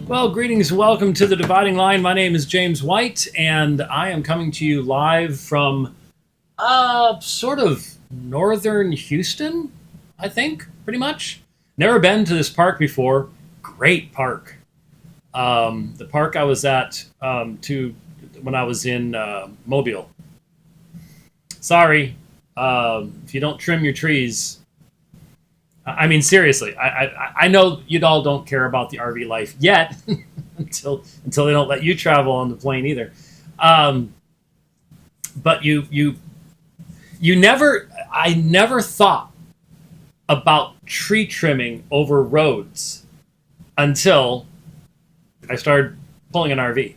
Well, greetings and welcome to the Dividing Line. My name is James White, and I am coming to you live from sort of northern Houston, I think, pretty much. Never been to this park before. Great park. The park I was at when I was in Mobile. Sorry, if you don't trim your trees. I mean, seriously, I know you all don't care about the RV life yet until they don't let you travel on the plane either. But I never thought about tree trimming over roads until I started pulling an RV.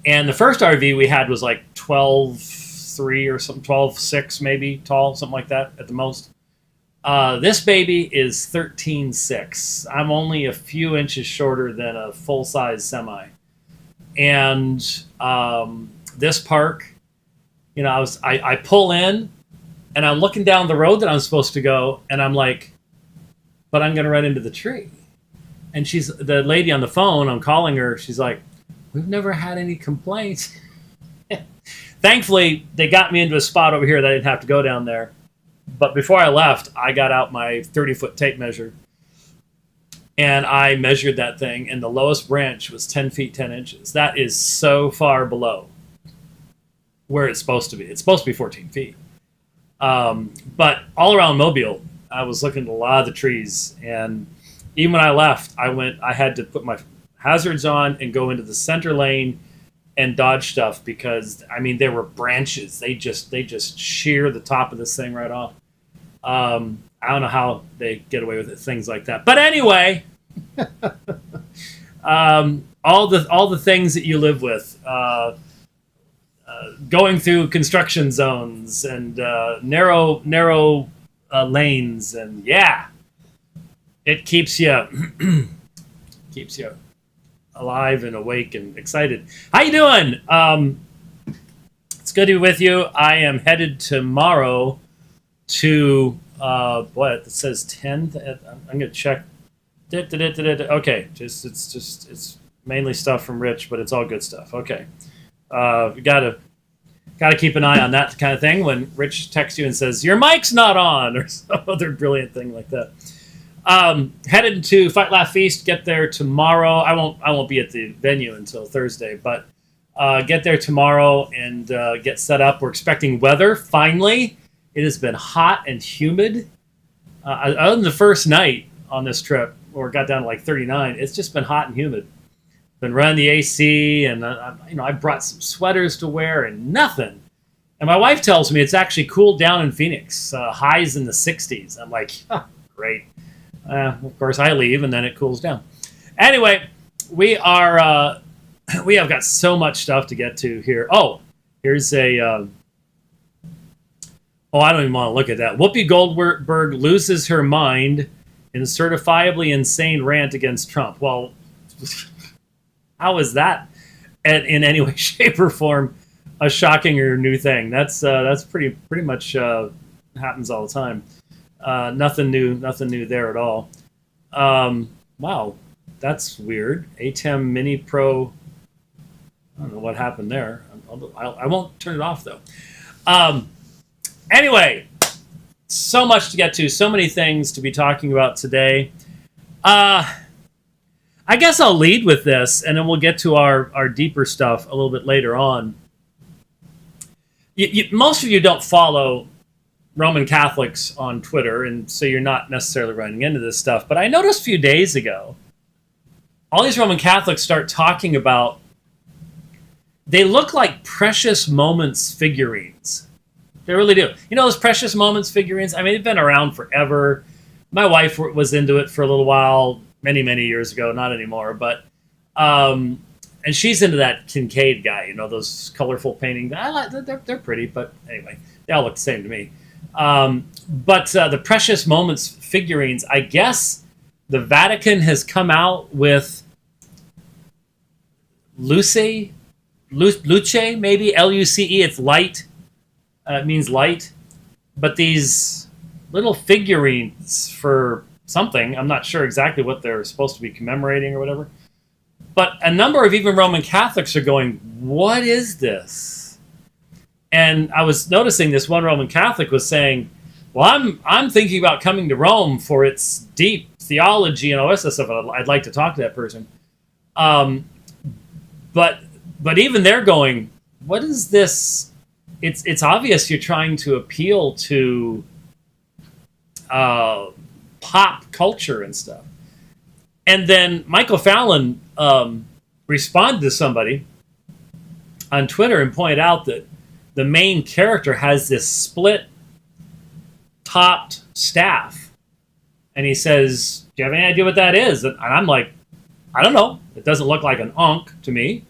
And the first RV we had was like 12.3 or something, 12.6 maybe tall, something like that at the most. This baby is 13.6. I'm only a few inches shorter than a full-size semi. And this park, you know, I pull in, and I'm looking down the road that I'm supposed to go, and I'm like, but I'm going to run into the tree. And the lady on the phone, I'm calling her, she's like, we've never had any complaints. Thankfully, they got me into a spot over here that I didn't have to go down there. But before I left, I got out my 30-foot tape measure, and I measured that thing, and the lowest branch was 10 feet, 10 inches. That is so far below where it's supposed to be. It's supposed to be 14 feet. But all around Mobile, I was looking at a lot of the trees, and even when I left, I had to put my hazards on and go into the center lane and dodge stuff because, I mean, there were branches. They just shear the top of this thing right off. I don't know how they get away with it, things like that. But anyway, all the things that you live with, going through construction zones and narrow lanes, and yeah, it keeps you alive and awake and excited. How you doing? It's good to be with you. I am headed tomorrow to what it says 10th. I'm gonna check. Okay, it's mainly stuff from Rich, but it's all good stuff. Okay, we gotta keep an eye on that kind of thing when Rich texts you and says your mic's not on or some other brilliant thing like that. Headed to Fight Laugh Feast. Get there tomorrow. I won't be at the venue until Thursday, but get there tomorrow and get set up. We're expecting weather. Finally, it has been hot and humid. Other than the first night on this trip, where it got down to like 39, it's just been hot and humid. Been running the AC, and I brought some sweaters to wear and nothing. And my wife tells me it's actually cooled down in Phoenix. Highs in the 60s. I'm like, great. Of course, I leave, and then it cools down. Anyway, we have got so much stuff to get to here. Oh, here's a... I don't even want to look at that. Whoopi Goldberg loses her mind in a certifiably insane rant against Trump. Well, how is that in any way, shape, or form a shocking or new thing? That's pretty much happens all the time. Nothing new there at all. Wow, that's weird. ATEM Mini Pro. I don't know what happened there. I won't turn it off though. Anyway, so much to get to, so many things to be talking about today. I guess I'll lead with this, and then we'll get to our deeper stuff a little bit later on. Most of you don't follow Roman Catholics on Twitter, and so you're not necessarily running into this stuff. But I noticed a few days ago, all these Roman Catholics start talking about, they look like Precious Moments figurines. They really do. You know those Precious Moments figurines? I mean, they've been around forever. My wife was into it for a little while, many, many years ago. Not anymore, but... and she's into that Kincaid guy, you know, those colorful paintings. I like they're pretty, but anyway, they all look the same to me. But the Precious Moments figurines, I guess the Vatican has come out with Luce, maybe, Luce. It's light. It means light. But these little figurines for something, I'm not sure exactly what they're supposed to be commemorating or whatever. But a number of even Roman Catholics are going, what is this? And I was noticing this one Roman Catholic was saying, well, I'm thinking about coming to Rome for its deep theology and all this stuff. I'd like to talk to that person. But even they're going, what is this? It's obvious you're trying to appeal to pop culture and stuff. And then Michael Fallon responded to somebody on Twitter and pointed out that the main character has this split-topped staff. And he says, do you have any idea what that is? And I'm like, I don't know. It doesn't look like an ankh to me.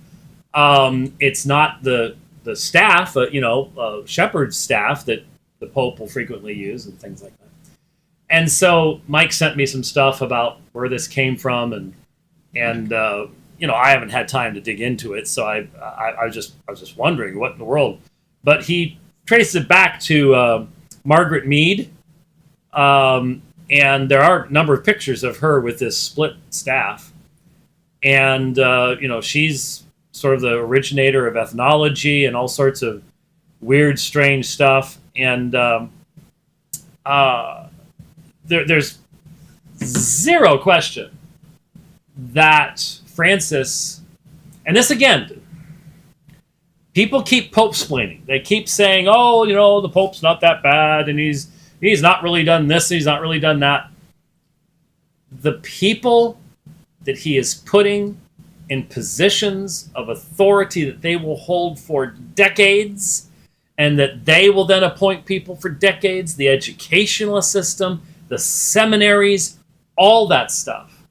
It's not the staff, shepherd's staff that the Pope will frequently use and things like that. And so Mike sent me some stuff about where this came from, and I haven't had time to dig into it, so I was just wondering what in the world. But he traced it back to Margaret Mead, and there are a number of pictures of her with this split staff, and she's sort of the originator of ethnology and all sorts of weird, strange stuff, and there's zero question that Francis, and this again, people keep Pope-splaining. They keep saying, oh, the Pope's not that bad, and he's not really done this, he's not really done that. The people that he is putting in positions of authority that they will hold for decades, and that they will then appoint people for decades, the educational system, the seminaries, all that stuff.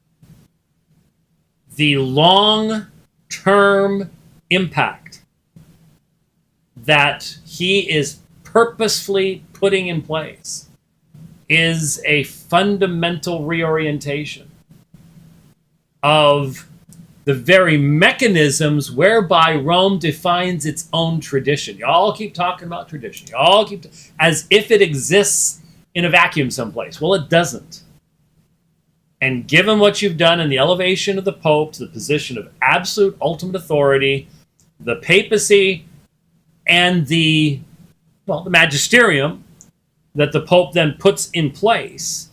The long-term impact that he is purposefully putting in place is a fundamental reorientation of the very mechanisms whereby Rome defines its own tradition. Y'all keep talking about tradition. Y'all keep as if it exists in a vacuum someplace. Well, it doesn't. And given what you've done in the elevation of the Pope to the position of absolute ultimate authority, the papacy and the magisterium that the Pope then puts in place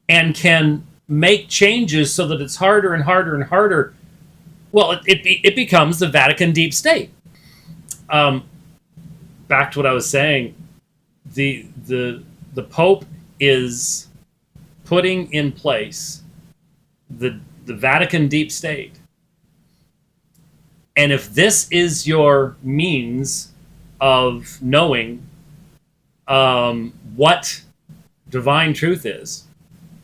and can make changes so that it's harder and harder and harder, well, it becomes the Vatican deep state. Back to what I was saying, the Pope is putting in place the Vatican deep state. And if this is your means of knowing what divine truth is,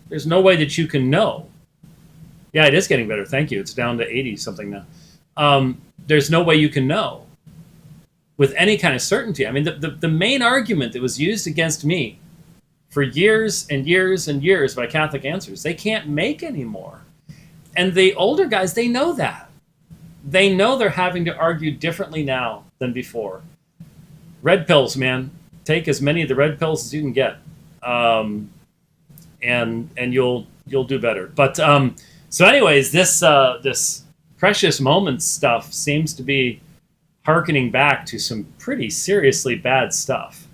there's no way that you can know. Yeah, it is getting better. Thank you. It's down to 80 something now. There's no way you can know with any kind of certainty. I mean, the main argument that was used against me for years and years and years by Catholic Answers, they can't make anymore. And the older guys, they know that. They know they're having to argue differently now than before. Red pills, man. Take as many of the red pills as you can get. And you'll do better. But so anyways, this precious moments stuff seems to be hearkening back to some pretty seriously bad stuff.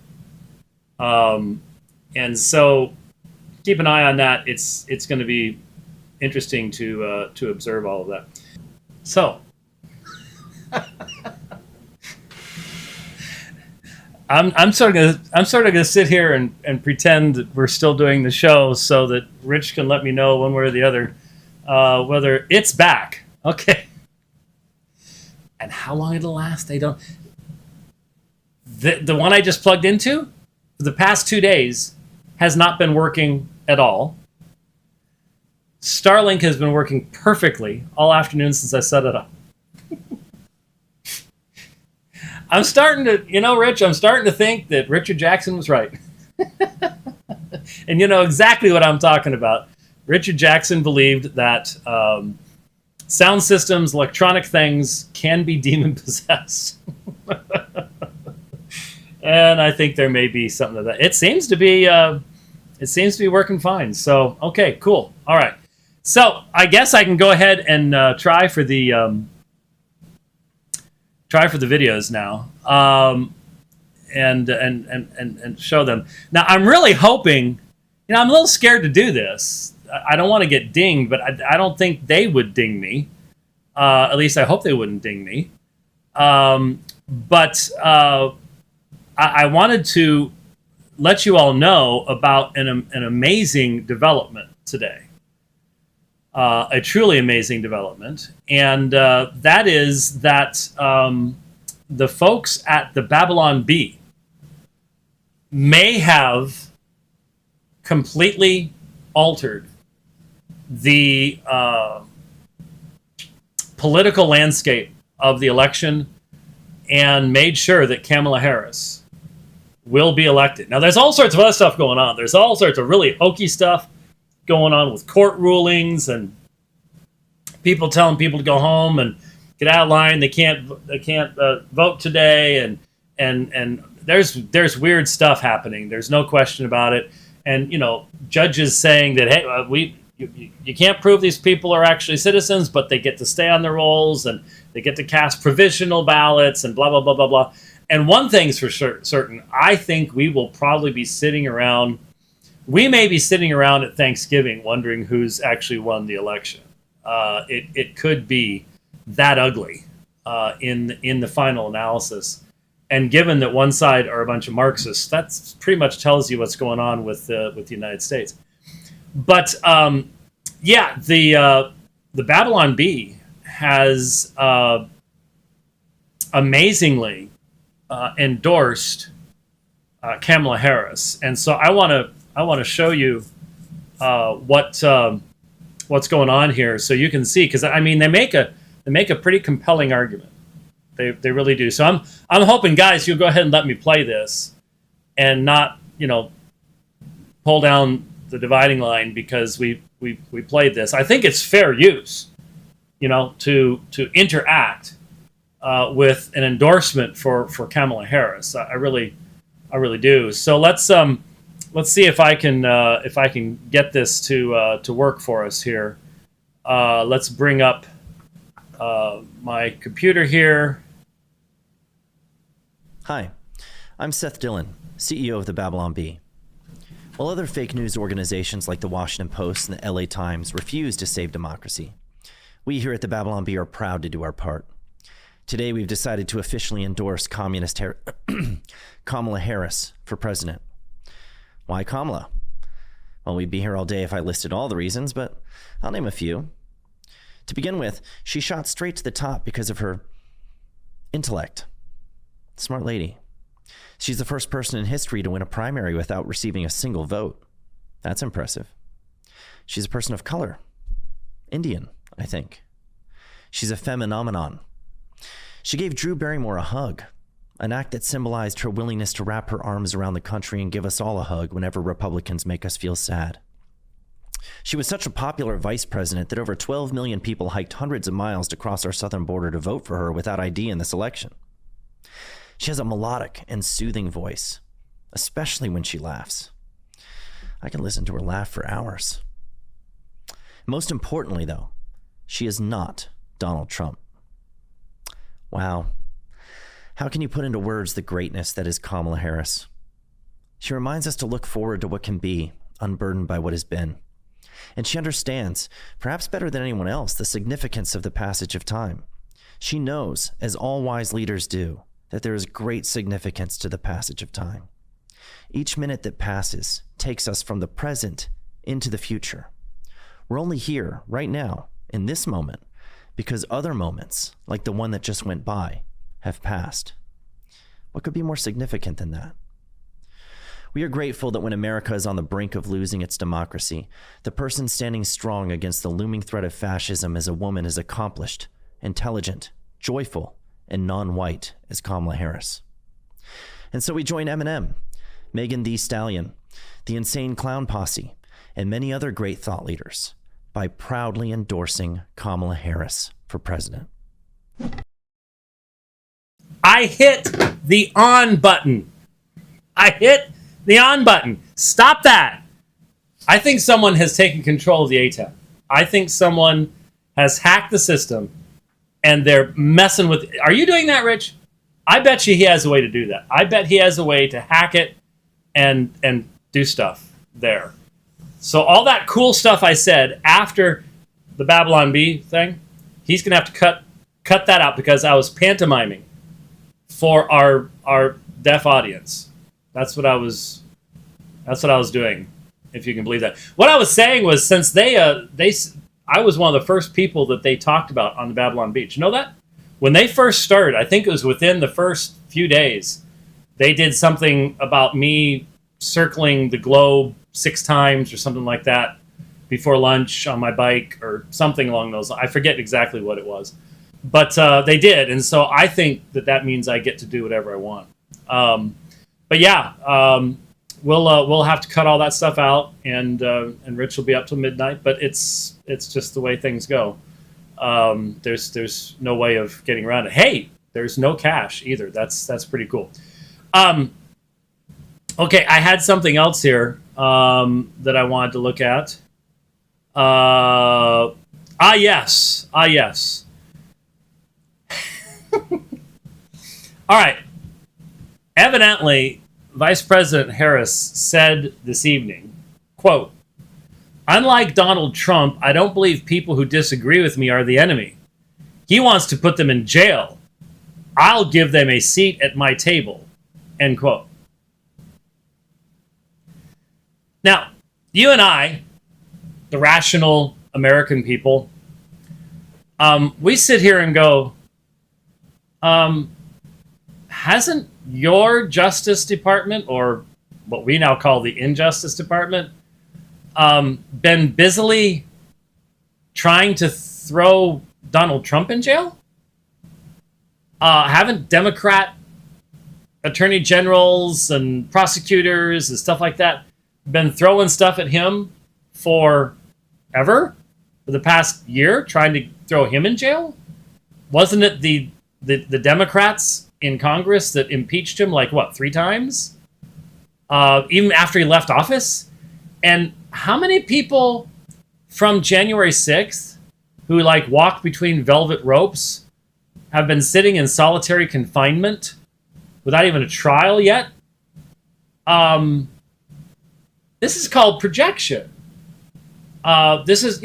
And so keep an eye on that. It's going to be interesting to observe all of that. So I'm sort of gonna sit here and pretend that we're still doing the show so that Rich can let me know one way or the other whether it's back. Okay. And how long it'll last, I don't. The one I just plugged into for the past 2 days has not been working at all. Starlink has been working perfectly all afternoon since I set it up. I'm starting to, Rich, I'm starting to think that Richard Jackson was right. And you know exactly what I'm talking about. Richard Jackson believed that sound systems, electronic things can be demon-possessed. And I think there may be something to that. It seems to be working fine. So, okay, cool. All right. So I guess I can go ahead and try for the videos now, and show them. Now I'm really hoping. I'm a little scared to do this. I don't want to get dinged, but I don't think they would ding me. At least I hope they wouldn't ding me. But I wanted to let you all know about an amazing development today. A truly amazing development. And that is that the folks at the Babylon Bee may have completely altered the political landscape of the election and made sure that Kamala Harris will be elected. Now, there's all sorts of other stuff going on. There's all sorts of really hokey stuff going on with court rulings and people telling people to go home and get out of line. They can't vote today, and there's weird stuff happening. There's no question about it. And judges saying that, hey, you can't prove these people are actually citizens, but they get to stay on their rolls and they get to cast provisional ballots and blah blah blah blah blah. And one thing's for certain, I think we will probably be sitting around. We may be sitting around at Thanksgiving wondering who's actually won the election. It could be that ugly in the final analysis. And given that one side are a bunch of Marxists, that pretty much tells you what's going on with the United States. But the Babylon Bee has amazingly endorsed Kamala Harris, and so I want to show you what's going on here, so you can see, because I mean they make a pretty compelling argument. They really do. So I'm hoping, guys, you'll go ahead and let me play this, and not pull down the dividing line because we played this. I think it's fair use, to interact with an endorsement for Kamala Harris. I really do. So let's see if I can get this to work for us here. Let's bring up my computer here. Hi, I'm Seth Dillon, CEO of the Babylon Bee. While other fake news organizations like the Washington Post and the LA Times refuse to save democracy, we here at the Babylon Bee are proud to do our part. Today we've decided to officially endorse Kamala Harris for president. Why Kamala? Well, we'd be here all day if I listed all the reasons, but I'll name a few. To begin with, she shot straight to the top because of her intellect. Smart lady. She's the first person in history to win a primary without receiving a single vote. That's impressive. She's a person of color. Indian, I think. She's a phenomenon. She gave Drew Barrymore a hug, an act that symbolized her willingness to wrap her arms around the country and give us all a hug whenever Republicans make us feel sad. She was such a popular vice president that over 12 million people hiked hundreds of miles to cross our southern border to vote for her without ID in this election. She has a melodic and soothing voice, especially when she laughs. I can listen to her laugh for hours. Most importantly, though, she is not Donald Trump. Wow. How can you put into words the greatness that is Kamala Harris? She reminds us to look forward to what can be, unburdened by what has been. And she understands, perhaps better than anyone else, the significance of the passage of time. She knows, as all wise leaders do, that there is great significance to the passage of time. Each minute that passes takes us from the present into the future. We're only here, right now, in this moment, because other moments, like the one that just went by, have passed. What could be more significant than that? We are grateful that when America is on the brink of losing its democracy, the person standing strong against the looming threat of fascism is a woman as accomplished, intelligent, joyful, and non-white as Kamala Harris. And so we join Eminem, Megan Thee Stallion, the Insane Clown Posse, and many other great thought leaders by proudly endorsing Kamala Harris for president. I hit the on button. I hit the on button. Stop that. I think someone has taken control of the ATEM. I think someone has hacked the system and they're messing with. Are you doing that, Rich? I bet you he has a way to do that. I bet he has a way to hack it and do stuff there. So all that cool stuff I said after the Babylon Bee thing, he's gonna have to cut that out because I was pantomiming for our deaf audience. That's what I was doing, if you can believe that. What I was saying was, since I was one of the first people that they talked about on the Babylon Beach. You know that? When they first started, I think it was within the first few days, they did something about me circling the globe 6 times or something like that before lunch on my bike or something along those lines. I forget exactly what it was. But they did, and so I think that means I get to do whatever I want. But yeah, we'll have to cut all that stuff out, and Rich will be up till midnight. But it's just the way things go. There's no way of getting around it. Hey, there's no cash either. That's pretty cool. Okay, I had something else here that I wanted to look at. Yes. All right. Evidently, Vice President Harris said this evening, quote, "Unlike Donald Trump, I don't believe people who disagree with me are the enemy. He wants to put them in jail. I'll give them a seat at my table." End quote. Now, you and I, the rational American people, we sit here and go, hasn't your Justice Department, or what we now call the Injustice Department, been busily trying to throw Donald Trump in jail? Haven't Democrat attorney generals and prosecutors and stuff like that been throwing stuff at him for the past year, trying to throw him in jail? Wasn't it the Democrats in Congress that impeached him 3 times? Even after he left office? And how many people from January 6th who walked between velvet ropes have been sitting in solitary confinement without even a trial yet? This is called projection. This is,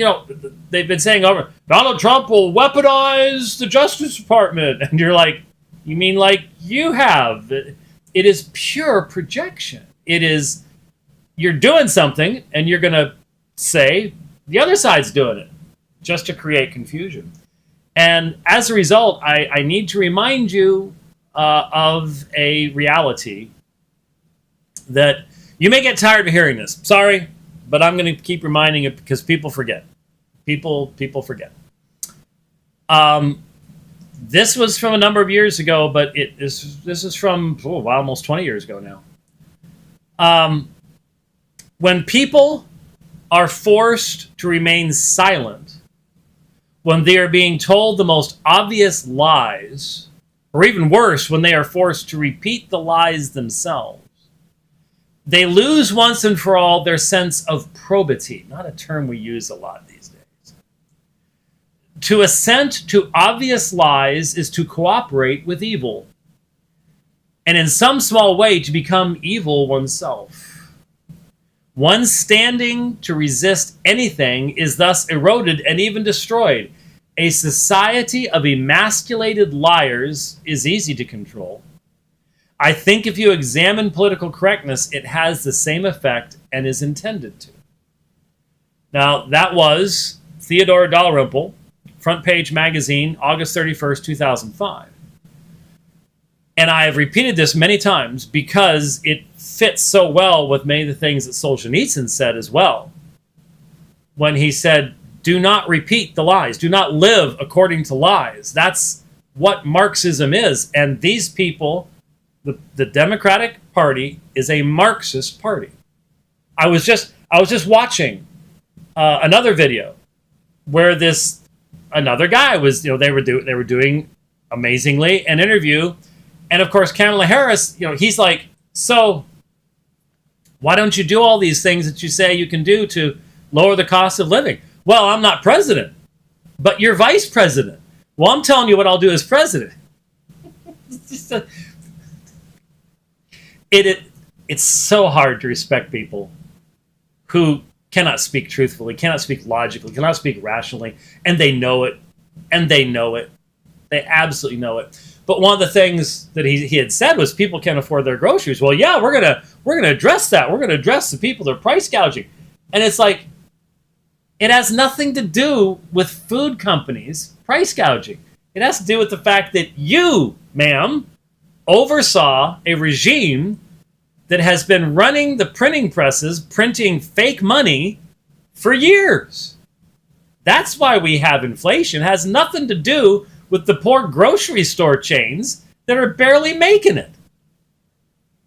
they've been saying over, Donald Trump will weaponize the Justice Department. And you're like, you mean you have? It is pure projection. It is, you're doing something and you're going to say the other side's doing it just to create confusion. And as a result, I need to remind you of a reality that you may get tired of hearing this. Sorry, but I'm going to keep reminding it because people forget. People forget. This was from a number of years ago, but this is from almost 20 years ago now. When people are forced to remain silent, when they are being told the most obvious lies, or even worse, when they are forced to repeat the lies themselves, they lose once and for all their sense of probity. Not a term we use a lot these days. To assent to obvious lies is to cooperate with evil, and in some small way to become evil oneself. One standing to resist anything is thus eroded and even destroyed. A society of emasculated liars is easy to control. I think if you examine political correctness, it has the same effect and is intended to. Now, that was Theodore Dalrymple, Front Page Magazine, August 31st, 2005. And I have repeated this many times because it fits so well with many of the things that Solzhenitsyn said as well. When he said, do not repeat the lies. Do not live according to lies. That's what Marxism is. And these people, the Democratic Party, is a Marxist party. I was just watching another video where another guy was, they were doing amazingly an interview. And of course, Kamala Harris, he's like, so why don't you do all these things that you say you can do to lower the cost of living? Well, I'm not president, but you're vice president. Well, I'm telling you what I'll do as president. It's just it's so hard to respect people who cannot speak truthfully, cannot speak logically, cannot speak rationally, and they know it. And they know it. They absolutely know it. But one of the things that he had said was people can't afford their groceries. Well, yeah, we're gonna address that. We're gonna address the people that are price gouging. And it's like, it has nothing to do with food companies price gouging. It has to do with the fact that you, ma'am, oversaw a regime that has been running the printing presses, printing fake money for years. That's why we have inflation. It has nothing to do with the poor grocery store chains that are barely making it.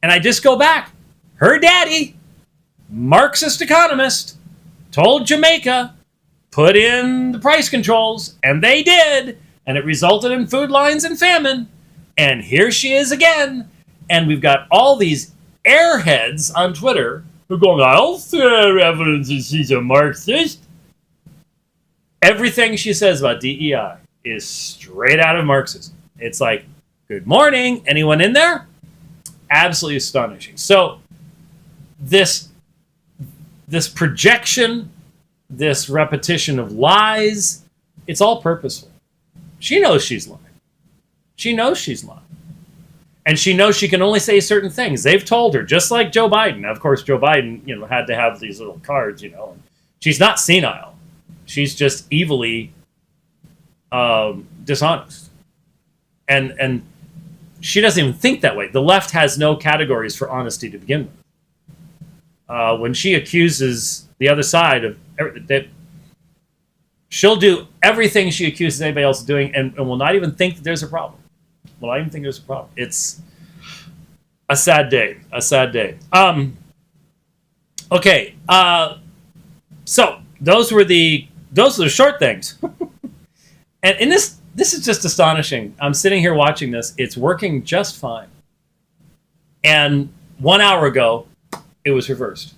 And I just go back. Her daddy, Marxist economist, told Jamaica, put in the price controls, and they did, and it resulted in food lines and famine. And here she is again. And we've got all these airheads on Twitter who are going, I'll share evidence that she's a Marxist. Everything she says about DEI is straight out of Marxism. It's like, good morning, anyone in there? Absolutely astonishing. So this projection, this repetition of lies, it's all purposeful. She knows she's lying. She knows she's lying. And she knows she can only say certain things. They've told her, just like Joe Biden. Now, of course, Joe Biden, had to have these little cards, And she's not senile. She's just evilly dishonest. And she doesn't even think that way. The left has no categories for honesty to begin with. When she accuses the other side of that, she'll do everything she accuses anybody else of doing and will not even think that there's a problem. Will not even think there's a problem. It's a sad day. A sad day. Okay. So those were the short things. and this is just astonishing. I'm sitting here watching this. It's working just fine. And 1 hour ago, it was reversed.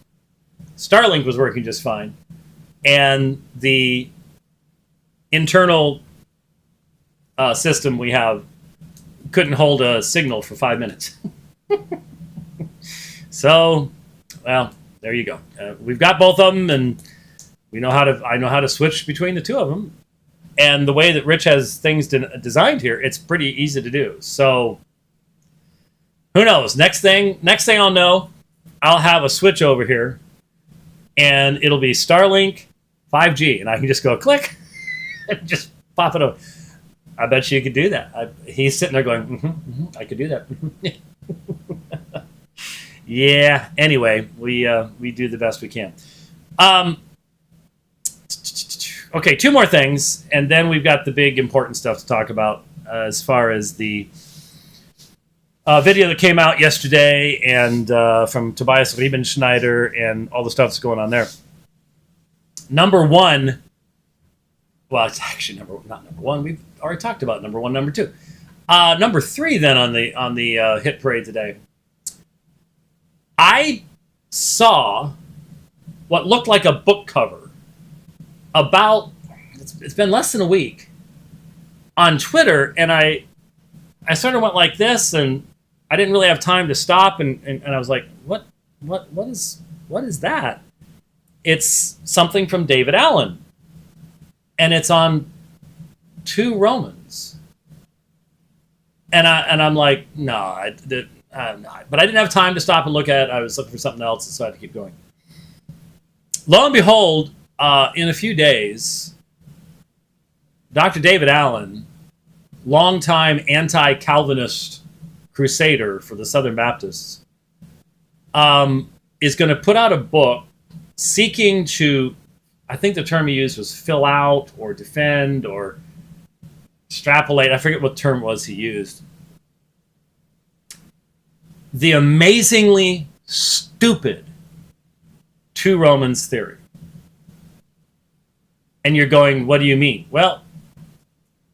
Starlink was working just fine. And the internal system we have couldn't hold a signal for 5 minutes. So, well, there you go. We've got both of them, and I know how to switch between the two of them. And the way that Rich has things designed here, it's pretty easy to do. So, who knows? Next thing I'll know, I'll have a switch over here, and it'll be Starlink 5G, and I can just go click and just pop it over. I bet you could do that. He's sitting there going, I could do that. Yeah. Anyway, we do the best we can. Okay, two more things, and then we've got the big important stuff to talk about as far as the video that came out yesterday and from Tobias Riemenschneider and all the stuff that's going on there. Number one, well, it's actually not number one. We've already talked about number one, number two. Number three, then, on the hit parade today. I saw what looked like a book cover about, it's been less than a week, on Twitter, and I sort of went like this, and I didn't really have time to stop, and I was like, what is that? It's something from David Allen, and it's on 2 Romans, and I'm like, no, but I didn't have time to stop and look at it. I was looking for something else, so I had to keep going. Lo and behold, in a few days, Dr. David Allen, longtime anti-Calvinist crusader for the Southern Baptists, is going to put out a book seeking to, I think the term he used was fill out or defend or extrapolate. I forget what term it was he used. The amazingly stupid 2 Romans theory. And you're going, what do you mean? Well,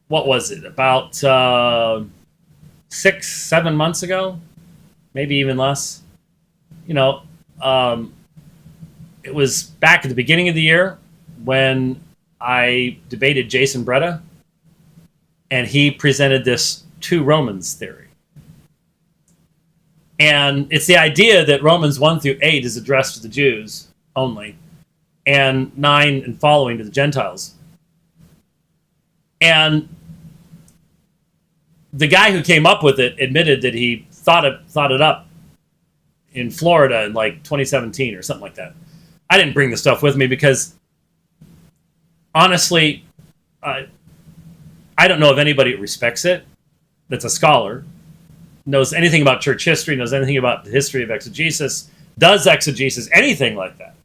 what was it? About 6-7 months ago? Maybe even less. It was back at the beginning of the year when I debated Jason Bretta, and he presented this 2 Romans theory. And it's the idea that Romans 1 through 8 is addressed to the Jews only, and 9 and following to the Gentiles. And the guy who came up with it admitted that he thought it up in Florida in like 2017 or something like that. I didn't bring the stuff with me because, honestly, I don't know of anybody who respects it, that's a scholar, knows anything about church history, knows anything about the history of exegesis, does exegesis, anything like that.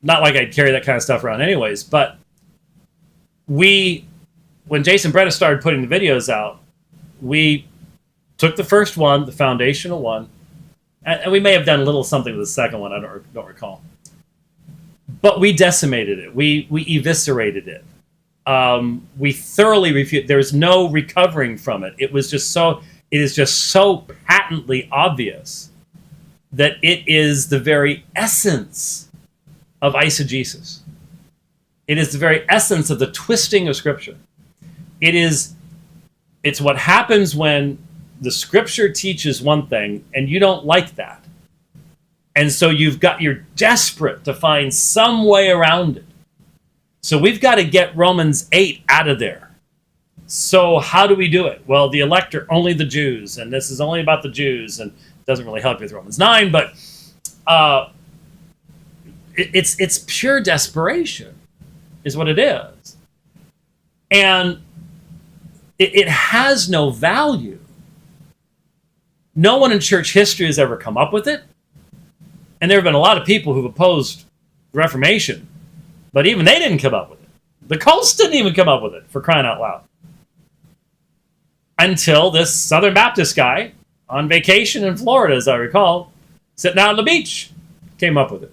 Not like I'd carry that kind of stuff around anyways, but when Jason Bretta started putting the videos out, we took the first one, the foundational one, and we may have done a little something with the second one, I don't recall. But we decimated it. We eviscerated it. We thoroughly refuted. There's no recovering from it. It is just so patently obvious that it is the very essence of eisegesis. It is the very essence of the twisting of Scripture. It's what happens when the Scripture teaches one thing and you don't like that. And so you're desperate to find some way around it. So we've got to get Romans 8 out of there. So how do we do it? Well, the elect are only the Jews, and this is only about the Jews, and it doesn't really help you with Romans 9, but it's pure desperation is what it is. And it has no value. No one in church history has ever come up with it. And there have been a lot of people who've opposed the Reformation, but even they didn't come up with it. The cults didn't even come up with it, for crying out loud. Until this Southern Baptist guy on vacation in Florida, as I recall, sitting out on the beach, came up with it.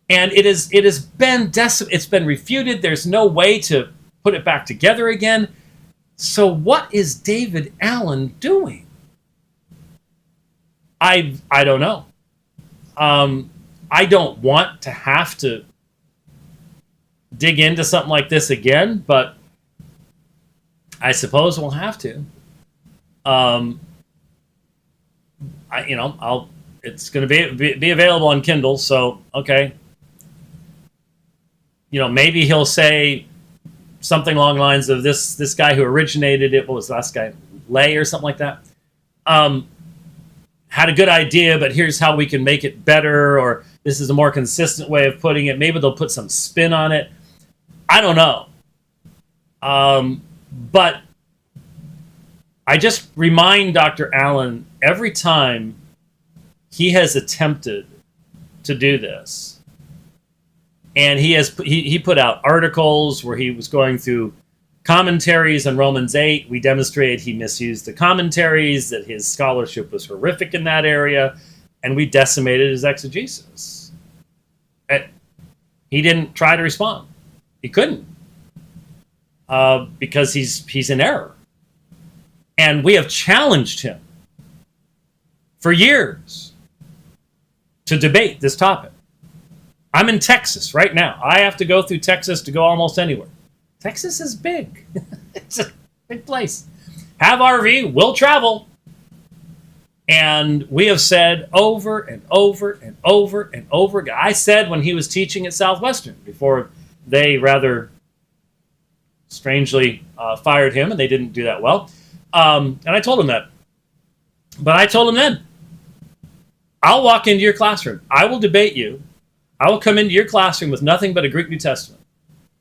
And it's been refuted. There's no way to put it back together again. So what is David Allen doing? I don't know. I don't want to have to dig into something like this again, but I suppose we'll have to. It's going to be available on Kindle, so okay. Maybe he'll say something along the lines of this guy who originated it. What was the last guy? Lay or something like that. Had a good idea, but here's how we can make it better, or this is a more consistent way of putting it. Maybe they'll put some spin on it. I don't know. But I just remind Dr. Allen every time he has attempted to do this, and he put out articles where he was going through commentaries on Romans 8. We demonstrated he misused the commentaries, that his scholarship was horrific in that area, and we decimated his exegesis. He didn't try to respond. He couldn't. Because he's in error. And we have challenged him for years to debate this topic. I'm in Texas right now. I have to go through Texas to go almost anywhere. Texas is big. It's a big place. Have RV, will travel. And we have said over and over and over and over again. I said when he was teaching at Southwestern, before they rather strangely fired him, and they didn't do that well. And I told him that. But I told him then, I'll walk into your classroom. I will debate you. I will come into your classroom with nothing but a Greek New Testament.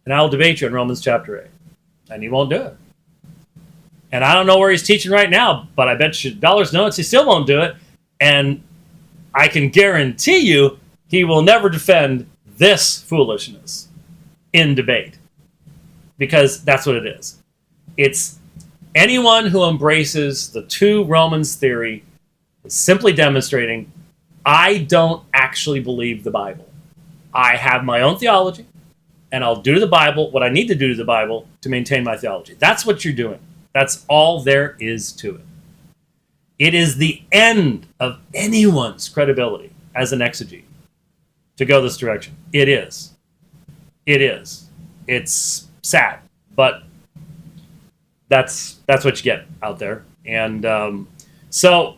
And I will debate you in Romans chapter 8. And he won't do it. And I don't know where he's teaching right now, but I bet you dollars notes he still won't do it. And I can guarantee you he will never defend this foolishness in debate. Because that's what it is. It's anyone who embraces the 2 Romans theory is simply demonstrating, I don't actually believe the Bible. I have my own theology, and I'll do to the Bible what I need to do to the Bible to maintain my theology. That's what you're doing. That's all there is to it. It is the end of anyone's credibility as an exegete to go this direction. It is. It is. It's sad, but that's what you get out there. And so,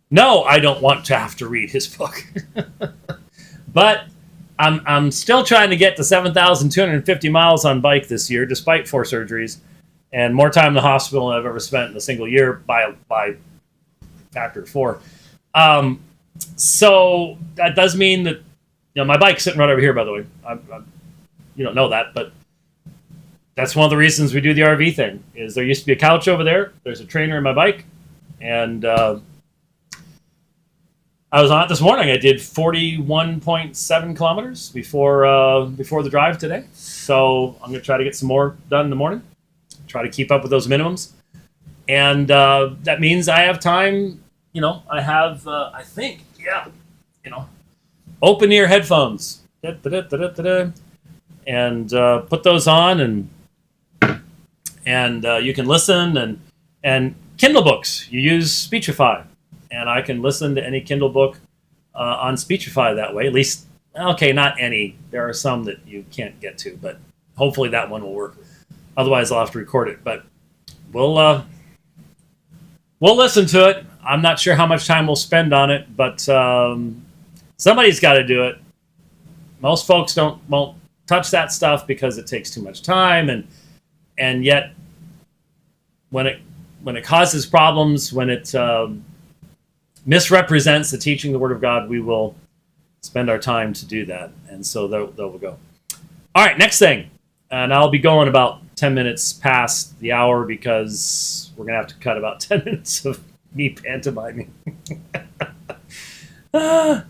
no, I don't want to have to read his book, but I'm still trying to get to 7,250 miles on bike this year, despite 4 surgeries and more time in the hospital than I've ever spent in a single year by factor 4. So that does mean that, my bike's sitting right over here, by the way. You don't know that, but that's one of the reasons we do the RV thing. Is there used to be a couch over there. There's a trainer in my bike, and I was on it this morning. I did 41.7 kilometers before the drive today. So I'm going to try to get some more done in the morning. Try to keep up with those minimums, and that means I have time. I have I think open ear headphones, and put those on, and you can listen, and Kindle books. You use Speechify, and I can listen to any Kindle book on Speechify that way. At least, okay, not any. There are some that you can't get to, but hopefully that one will work. Otherwise, I'll have to record it. But we'll listen to it. I'm not sure how much time we'll spend on it, but somebody's got to do it. Most folks won't touch that stuff because it takes too much time, and yet when it causes problems, when it misrepresents the teaching of the Word of God, we will spend our time to do that. And so there we'll go. All right, next thing. And I'll be going about 10 minutes past the hour because we're going to have to cut about 10 minutes of me pantomiming. And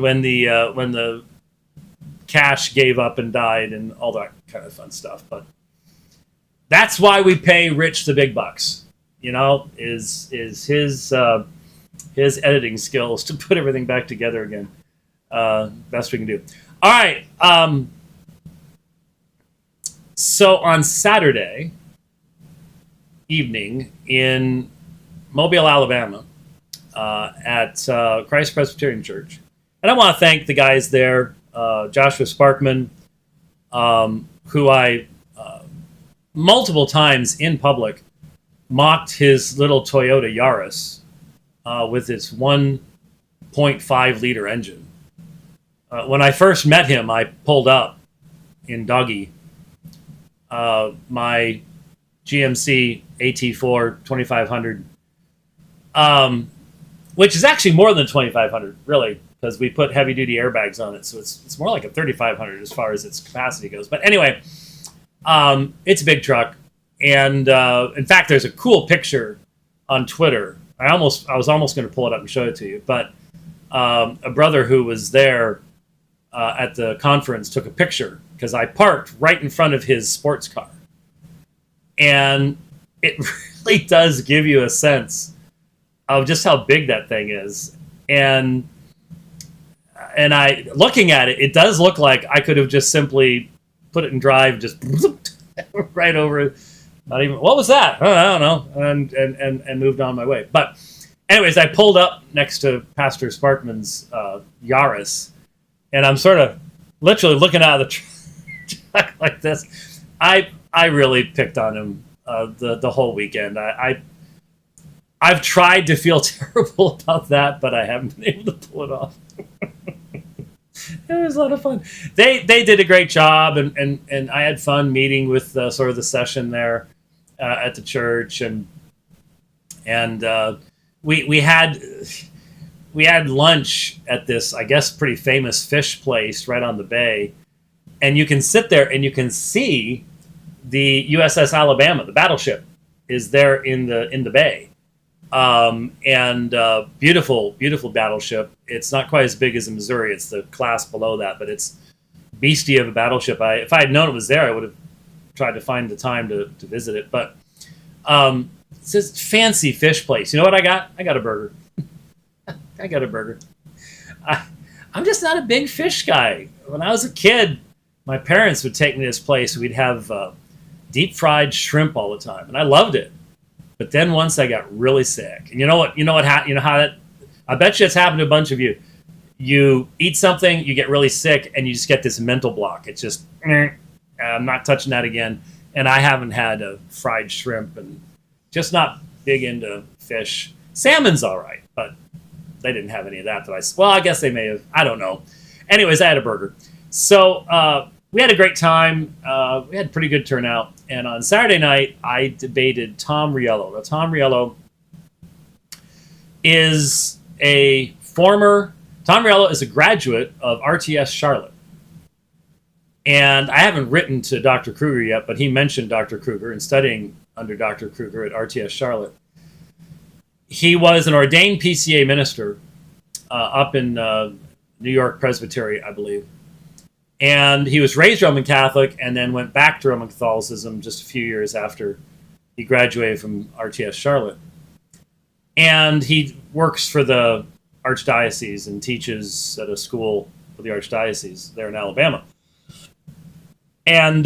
when the cash gave up and died and all that kind of fun stuff. But that's why we pay Rich the big bucks, is his editing skills to put everything back together again. Best we can do. All right. So on Saturday evening in Mobile, Alabama, at Christ Presbyterian Church, and I want to thank the guys there, Joshua Sparkman, who I multiple times in public mocked his little Toyota Yaris with its 1.5 liter engine. When I first met him, I pulled up in Doggy my GMC AT4 2500, which is actually more than 2500, really, because we put heavy duty airbags on it, so it's more like a 3500 as far as its capacity goes. But anyway, it's a big truck, and in fact, there's a cool picture on Twitter. I was almost going to pull it up and show it to you, but a brother who was there at the conference took a picture because I parked right in front of his sports car, and it really does give you a sense of just how big that thing is. And I, looking at it, it does look like I could have just simply put it in drive, just right over it. Not even, what was that? I don't know. And moved on my way. But anyways, I pulled up next to Pastor Sparkman's Yaris, and I'm sort of literally looking out of the truck like this. I really picked on him the whole weekend. I've tried to feel terrible about that, but I haven't been able to pull it off. It was a lot of fun. They did a great job, and I had fun meeting with sort of the session there at the church, and we had lunch at this, I guess, pretty famous fish place right on the bay, and you can sit there and you can see the USS Alabama, the battleship, is there in the bay. Beautiful battleship. It's not quite as big as the Missouri. It's the class below that, but it's beastie of a battleship. If I had known it was there, I would have tried to find the time to visit it. But it's this fancy fish place. You know what I got? I got a burger. I'm just not a big fish guy. When I was a kid, my parents would take me to this place. We'd have deep fried shrimp all the time, and I loved it. But then once I got really sick, and you know how that, I bet you it's happened to a bunch of you. you eat something, you get really sick, and you just get this mental block. It's just, I'm not touching that again. And I haven't had a fried shrimp, and just not big into fish. Salmon's all right, but they didn't have any of that. Well, I guess they may have. I don't know. Anyways, I had a burger. So we had a great time. We had pretty good turnout. And on Saturday night, I debated Tom Riello. Now, Tom Riello is Tom Riello is a graduate of RTS Charlotte. And I haven't written to Dr. Kruger yet, but he mentioned Dr. Kruger and studying under Dr. Kruger at RTS Charlotte. He was an ordained PCA minister up in New York Presbytery, I believe. And he was raised Roman Catholic and then went back to Roman Catholicism just a few years after he graduated from RTS Charlotte. And he works for the Archdiocese and teaches at a school for the Archdiocese there in Alabama. And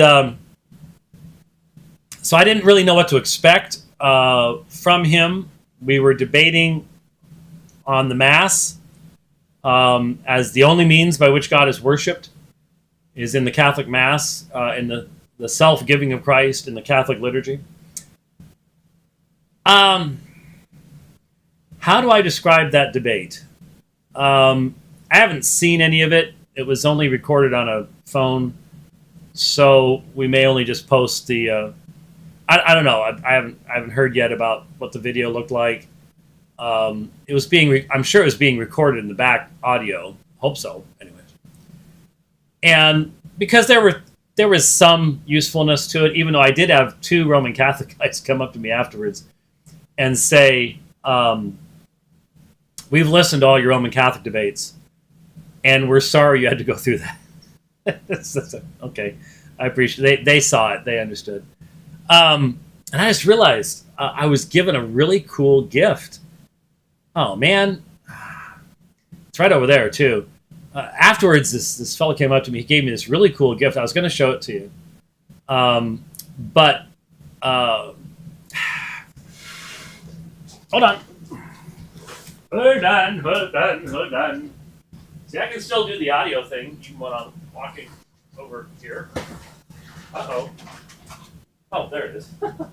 so I didn't really know what to expect from him. We were debating on the Mass as the only means by which God is worshipped is in the Catholic Mass, in the self-giving of Christ in the Catholic liturgy. How do I describe that debate? I haven't seen any of it. It was only recorded on a phone, so we may only just post the. I don't know. I haven't heard yet about what the video looked like. It was being. I'm sure it was being recorded in the back audio. Hope so. Anyways, and because there was some usefulness to it, even though I did have two Roman Catholic guys come up to me afterwards and say, "We've listened to all your Roman Catholic debates, and we're sorry you had to go through that." Okay, I appreciate it. They saw it. They understood. And I just realized I was given a really cool gift. Oh, man. It's right over there, too. Afterwards, this fellow came up to me. He gave me this really cool gift. I was going to show it to you. But hold on. Hold on. See, I can still do the audio thing even when I'm walking over here. Uh-oh. Oh, there it is. Coming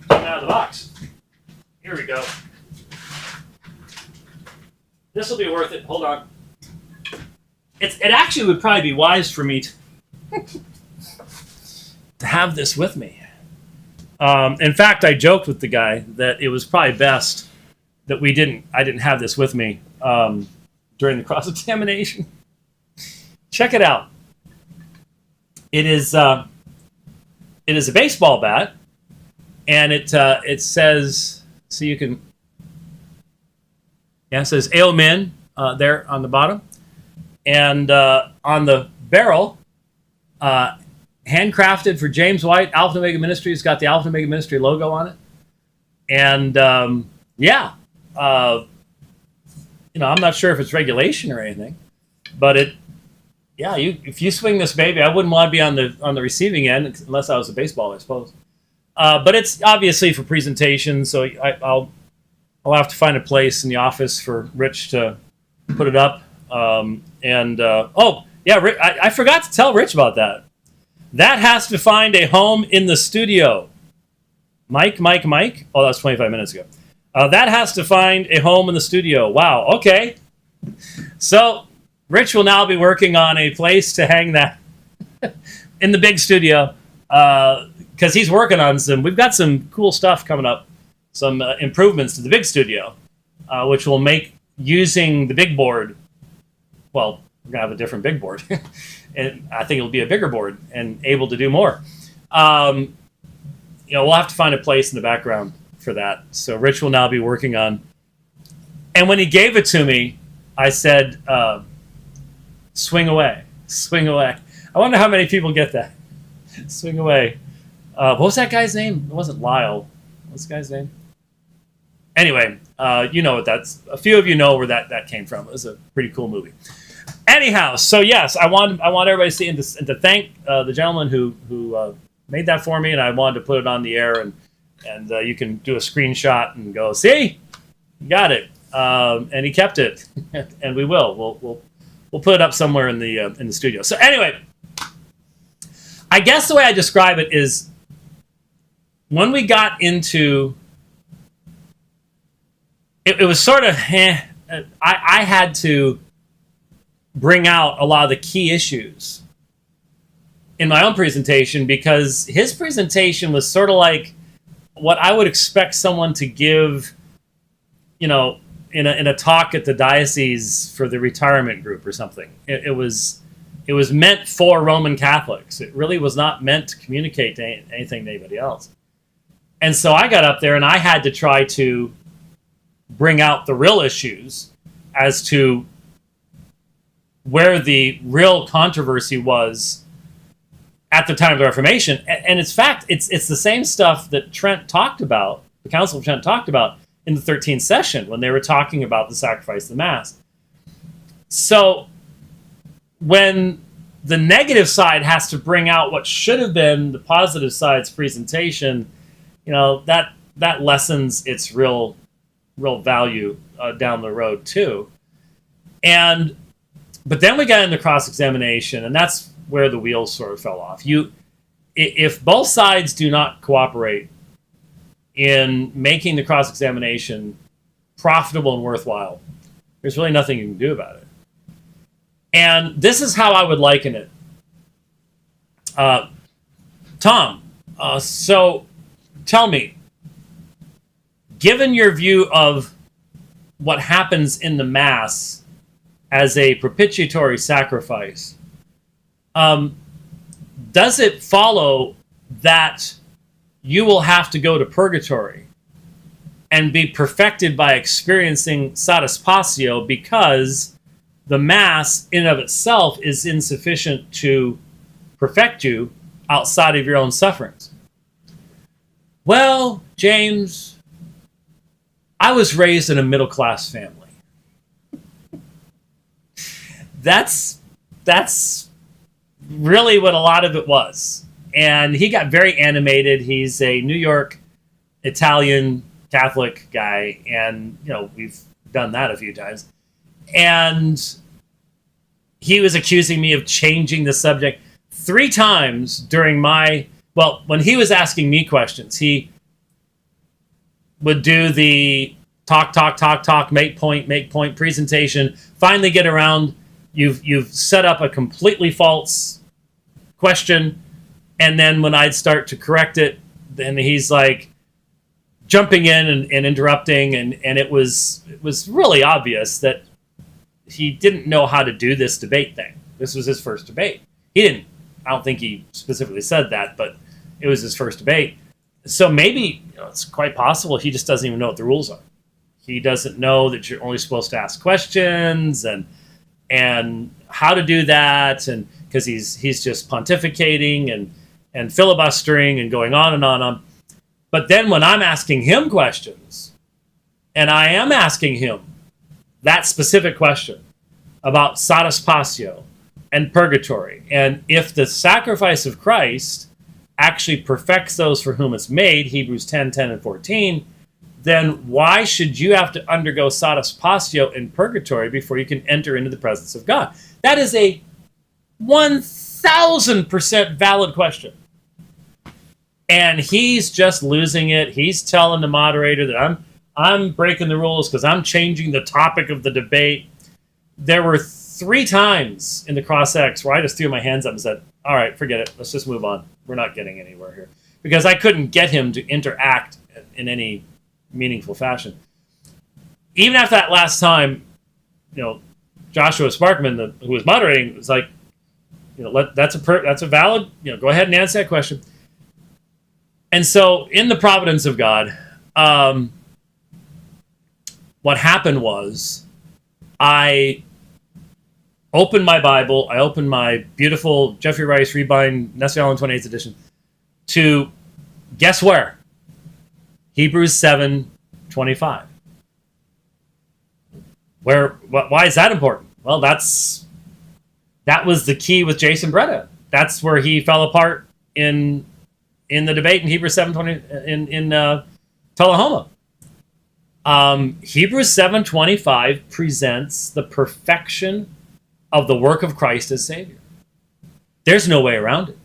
out of the box. Here we go. This will be worth it. Hold on. It actually would probably be wise for me to have this with me. In fact, I joked with the guy that it was probably best that I didn't have this with me during the cross-examination. Check it out. It is a baseball bat, and it says, so you can, it says Amen there on the bottom, and on the barrel, handcrafted for James White, Alpha and Omega Ministries, got the Alpha and Omega Ministry logo on it, and I'm not sure if it's regulation or anything, but if you swing this baby, I wouldn't want to be on the receiving end unless I was a baseball, I suppose. But it's obviously for presentation, so I'll have to find a place in the office for Rich to put it up. I forgot to tell Rich about that. That has to find a home in the studio. Mike. Oh, that was 25 minutes ago. That has to find a home in the studio. Wow. Okay. So Rich will now be working on a place to hang that in the big studio because he's working on we've got some cool stuff coming up, some improvements to the big studio, which will make using the big board, well, we're going to have a different big board, and I think it'll be a bigger board and able to do more. We'll have to find a place in the background for that. So Rich will now be working on, and when he gave it to me, I said, swing away. I wonder how many people get that. Swing away. What was that guy's name? It wasn't Lyle. What's the guy's name? Anyway, you know what that's. A few of you know where that came from. It was a pretty cool movie. Anyhow, so yes, I want everybody to see and to thank the gentleman who made that for me, and I wanted to put it on the air, and you can do a screenshot and go, see, you got it. and he kept it, and we will. We'll put it up somewhere in the studio. So anyway, I guess the way I describe it is when we got into it was sort of I had to bring out a lot of the key issues in my own presentation, because his presentation was sort of like what I would expect someone to give, in a talk at the diocese for the retirement group or something. It was meant for Roman Catholics. It really was not meant to communicate to anything to anybody else. And so I got up there and I had to try to bring out the real issues as to where the real controversy was at the time of the Reformation. And in fact, it's the same stuff that Trent talked about, the Council of Trent talked about in the 13th session when they were talking about the sacrifice of the Mass. So when the negative side has to bring out what should have been the positive side's presentation, that lessens its real value down the road too. But then we got into cross-examination, and that's where the wheels sort of fell off. If both sides do not cooperate in making the cross-examination profitable and worthwhile, there's really nothing you can do about it. And this is how I would liken it. Tom, so tell me, given your view of what happens in the Mass as a propitiatory sacrifice, does it follow that you will have to go to purgatory and be perfected by experiencing satisfatio because the Mass in and of itself is insufficient to perfect you outside of your own sufferings? Well, James, I was raised in a middle-class family. That's really what a lot of it was. And he got very animated. He's a New York Italian Catholic guy, and we've done that a few times. And he was accusing me of changing the subject 3 times during when he was asking me questions. He would do the talk, make point presentation, finally get around. You've set up a completely false question, and then when I'd start to correct it, then he's like jumping in and interrupting, and it was really obvious that he didn't know how to do this debate thing. This was his first debate. I don't think he specifically said that, but it was his first debate. So maybe it's quite possible he just doesn't even know what the rules are. He doesn't know that you're only supposed to ask questions and how to do that, and because he's just pontificating and filibustering and going on and on. But then when I'm asking him questions, and I am asking him that specific question about satisfatio and purgatory, and if the sacrifice of Christ actually perfects those for whom it's made, Hebrews 10:10 and 14, then why should you have to undergo satisfatio in purgatory before you can enter into the presence of God? That is a 1,000% valid question. And he's just losing it. He's telling the moderator that I'm breaking the rules because I'm changing the topic of the debate. There were 3 times in the cross-ex where I just threw my hands up and said, all right, forget it. Let's just move on. We're not getting anywhere here. Because I couldn't get him to interact in any meaningful fashion. Even after that last time, Joshua Sparkman, who was moderating, was like, that's a valid, go ahead and answer that question. And so, in the providence of God, what happened was, I opened my Bible, I opened my beautiful Jeffrey Rice Rebind Nestle Island 28th edition to, guess where? Hebrews 7:25. Why is that important? Well, that was the key with Jason Bretta. That's where he fell apart in the debate in Hebrews 7:20 in Tullahoma. Hebrews 7:25 presents the perfection of the work of Christ as Savior. There's no way around it.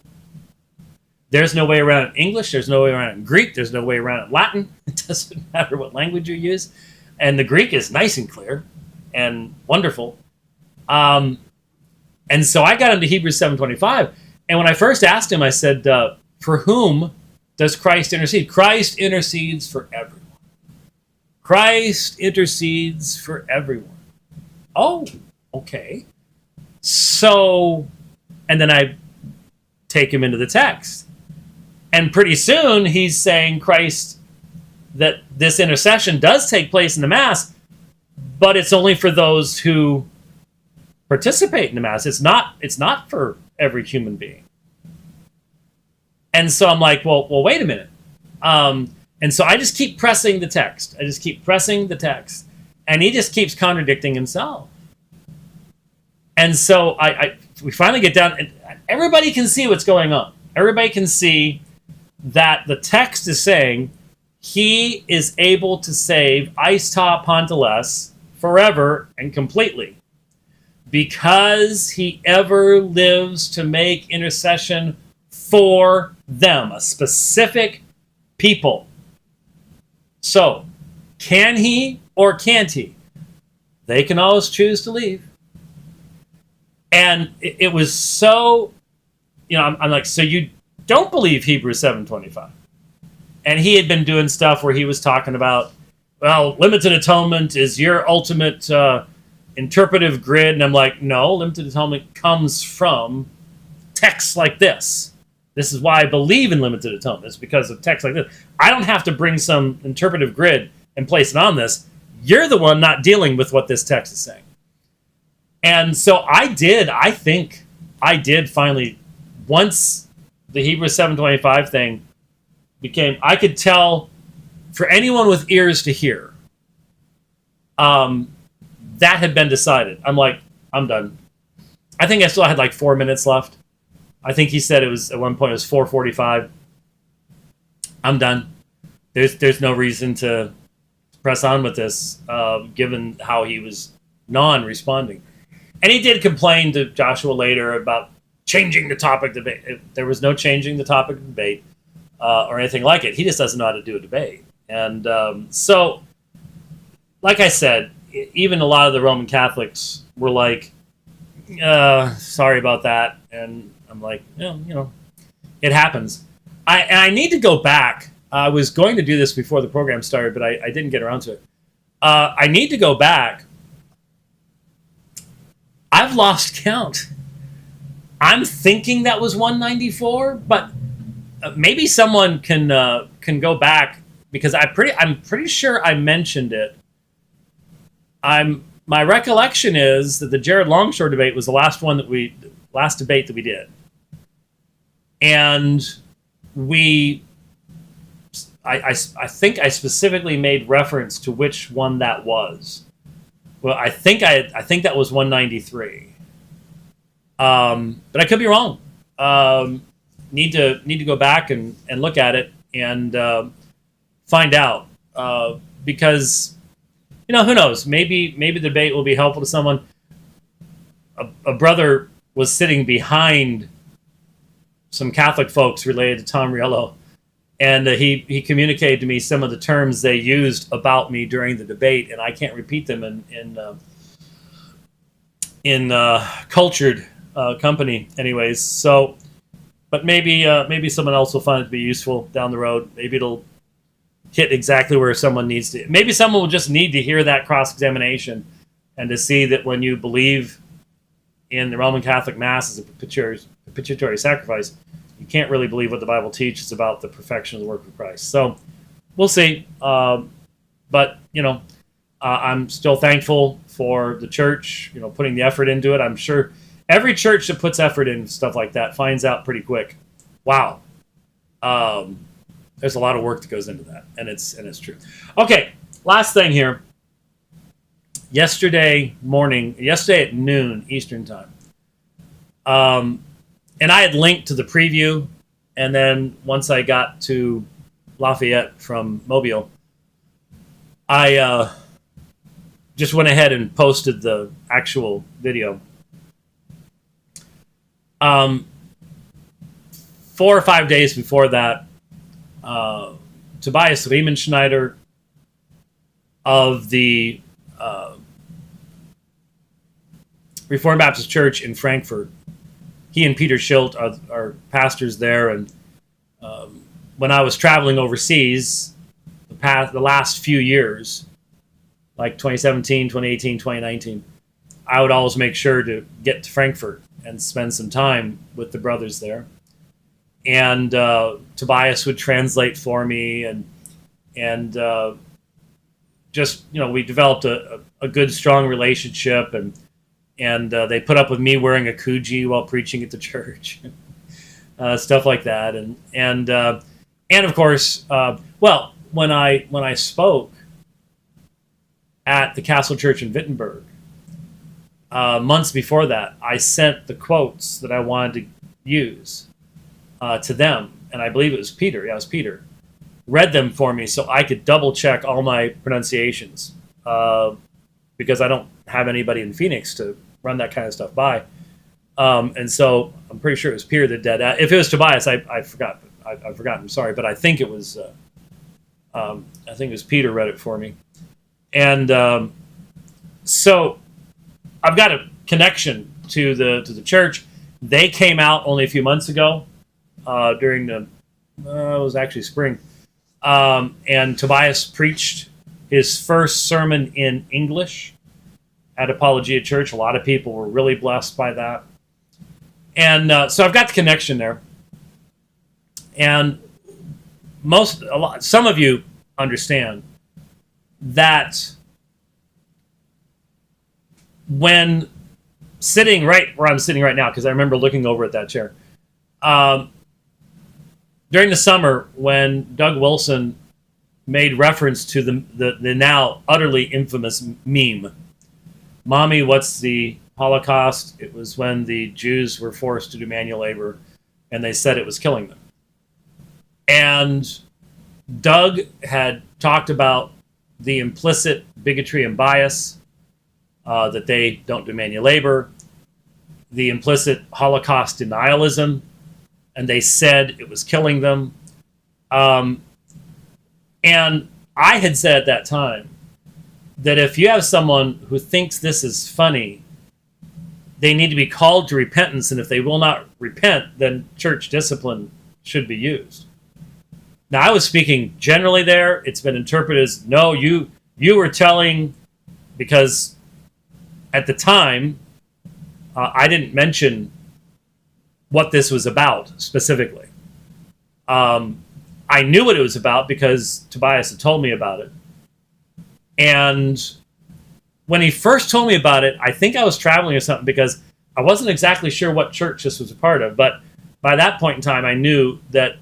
There's no way around it in English. There's no way around it in Greek. There's no way around it in Latin. It doesn't matter what language you use. And the Greek is nice and clear and wonderful. And so I got into Hebrews 7:25. And when I first asked him, I said, for whom does Christ intercede? Christ intercedes for everyone. Christ intercedes for everyone. Oh, okay. So, and then I take him into the text. And pretty soon he's saying Christ, that this intercession does take place in the Mass, but it's only for those who participate in the Mass. It's not for every human being. And so I'm like, well, wait a minute. And so I just keep pressing the text. And he just keeps contradicting himself. And so we finally get down, and everybody can see what's going on. Everybody can see that the text is saying he is able to save Aista Pontiles forever and completely, because he ever lives to make intercession for them, a specific people. So, can he or can't he? They can always choose to leave. And it was so, I'm like, so you don't believe Hebrews 7:25? And he had been doing stuff where he was talking about, well, limited atonement is your ultimate interpretive grid. And I'm like, no, limited atonement comes from texts like this. This is why I believe in limited atonement. It's because of texts like this. I don't have to bring some interpretive grid and place it on this. You're the one not dealing with what this text is saying. And so I think I did finally, once the Hebrews 7:25 thing became, I could tell for anyone with ears to hear, that had been decided. I'm like, I'm done. I think I still had like 4 minutes left. I think he said it was, at one point, it was 4:45. I'm done. There's no reason to press on with this, given how he was non-responding. And he did complain to Joshua later about changing the topic debate. There was no changing the topic of debate or anything like it. He just doesn't know how to do a debate. And so, like I said, even a lot of the Roman Catholics were like, sorry about that. And I'm like, it happens. I need to go back. I was going to do this before the program started, but I didn't get around to it. I need to go back. I've lost count. I'm thinking that was 194, but maybe someone can go back, because I'm pretty sure I mentioned it. My recollection is that the Jared Longshore debate was the last debate that we did, and I think I specifically made reference to which one that was. Well, I think that was 193. But I could be wrong. Need to go back and look at it and find out, because who knows? Maybe the debate will be helpful to someone. A brother was sitting behind some Catholic folks related to Tom Riello, and he communicated to me some of the terms they used about me during the debate, and I can't repeat them in cultured company, anyways. So, but maybe someone else will find it to be useful down the road. Maybe it'll hit exactly where someone needs to. Maybe someone will just need to hear that cross-examination and to see that when you believe in the Roman Catholic Mass as a propitiatory sacrifice, you can't really believe what the Bible teaches about the perfection of the work of Christ. So we'll see. But I'm still thankful for the church, putting the effort into it. I'm sure every church that puts effort in stuff like that finds out pretty quick, wow, there's a lot of work that goes into that, and it's true. Okay, last thing here. Yesterday at noon Eastern time, and I had linked to the preview, and then once I got to Lafayette from Mobile, I just went ahead and posted the actual video. 4 or 5 days before that, Tobias Riemenschneider of the Reformed Baptist Church in Frankfurt, he and Peter Schilt are pastors there, and when I was traveling overseas, the last few years, like 2017, 2018, 2019, I would always make sure to get to Frankfurt and spend some time with the brothers there. And Tobias would translate for me, and just, we developed a good, strong relationship, and they put up with me wearing a kuji while preaching at the church, stuff like that, and of course, when I spoke at the Castle Church in Wittenberg, months before that, I sent the quotes that I wanted to use to them, and I believe it was Peter. Yeah, it was Peter. Read them for me so I could double check all my pronunciations, because I don't have anybody in Phoenix to run that kind of stuff by. And so I'm pretty sure it was Peter that did that. If it was Tobias, I forgot. I forgot. I'm sorry, but I think it was Peter read it for me. And so I've got a connection to the church. They came out only a few months ago during it was actually spring. And Tobias preached his first sermon in English at Apologia Church. A lot of people were really blessed by that. And so I've got the connection there. And some of you understand that when sitting right where I'm sitting right now, because I remember looking over at that chair, during the summer when Doug Wilson made reference to the now utterly infamous meme, "Mommy, what's the Holocaust?" It was when the Jews were forced to do manual labor, and they said it was killing them. And Doug had talked about the implicit bigotry and bias, that they don't do manual labor, the implicit Holocaust denialism, and they said it was killing them. And I had said at that time that if you have someone who thinks this is funny, they need to be called to repentance, and if they will not repent, then church discipline should be used. Now, I was speaking generally there. It's been interpreted as, no, you were telling, because at the time, I didn't mention what this was about specifically. I knew what it was about because Tobias had told me about it. And when he first told me about it, I think I was traveling or something, because I wasn't exactly sure what church this was a part of. But by that point in time, I knew that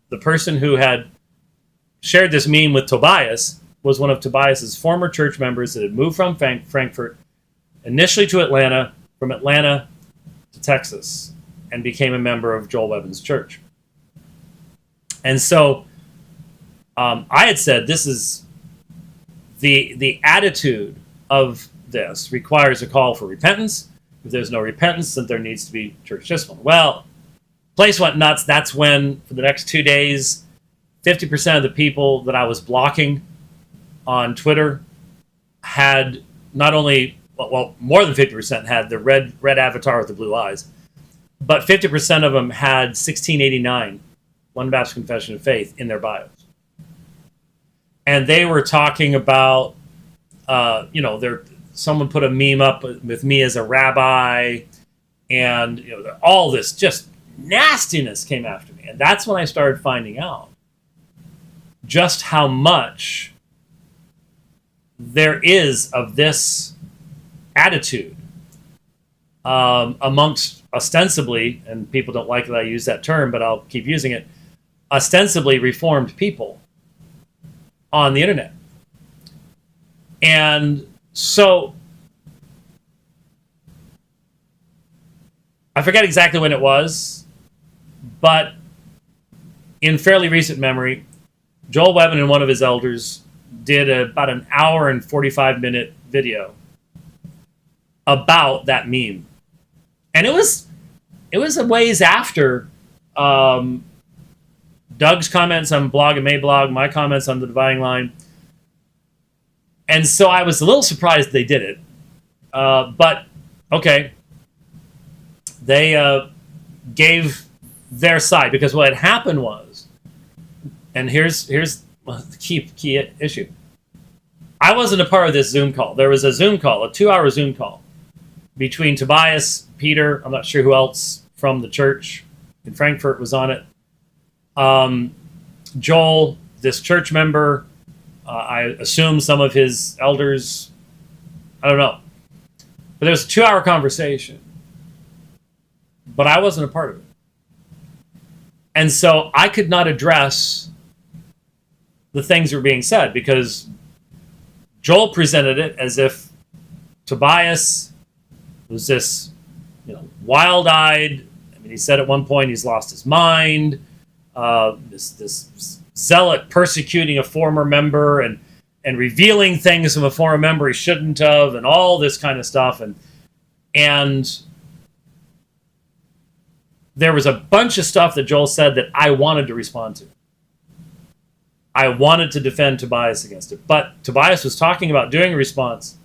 the person who had shared this meme with Tobias was one of Tobias's former church members that had moved from Frankfurt, initially to Atlanta, from Atlanta to Texas, and became a member of Joel Webbon's church. And so I had said, this is the attitude of this requires a call for repentance. If there's no repentance, then there needs to be church discipline. Well, place went nuts. That's when, for the next 2 days, 50% of the people that I was blocking on Twitter had not only, well, more than 50% had the red avatar with the blue eyes, but 50% of them had 1689, London Baptist Confession of Faith, in their bios. And they were talking about, someone put a meme up with me as a rabbi, and all this just nastiness came after me. And that's when I started finding out just how much there is of this attitude amongst ostensibly, and people don't like that I use that term, but I'll keep using it, ostensibly reformed people on the internet. And so I forget exactly when it was, but in fairly recent memory, Joel Webbon and one of his elders did about an hour and 45-minute video about that meme. And it was a ways after Doug's comments on Blog and Mayblog, my comments on the Dividing Line. And so I was a little surprised they did it. But, okay. They gave their side. Because what had happened was, and here's the key issue. I wasn't a part of this Zoom call. There was a Zoom call, a 2-hour Zoom call, between Tobias, Peter, I'm not sure who else from the church in Frankfurt was on it, Joel, this church member, I assume some of his elders, I don't know. But there was a 2-hour conversation. But I wasn't a part of it. And so I could not address the things that were being said because Joel presented it as if Tobias was this, wild-eyed. I mean, he said at one point he's lost his mind. This zealot persecuting a former member and revealing things from a former member he shouldn't have, and all this kind of stuff. And there was a bunch of stuff that Joel said that I wanted to respond to. I wanted to defend Tobias against it. But Tobias was talking about doing a response.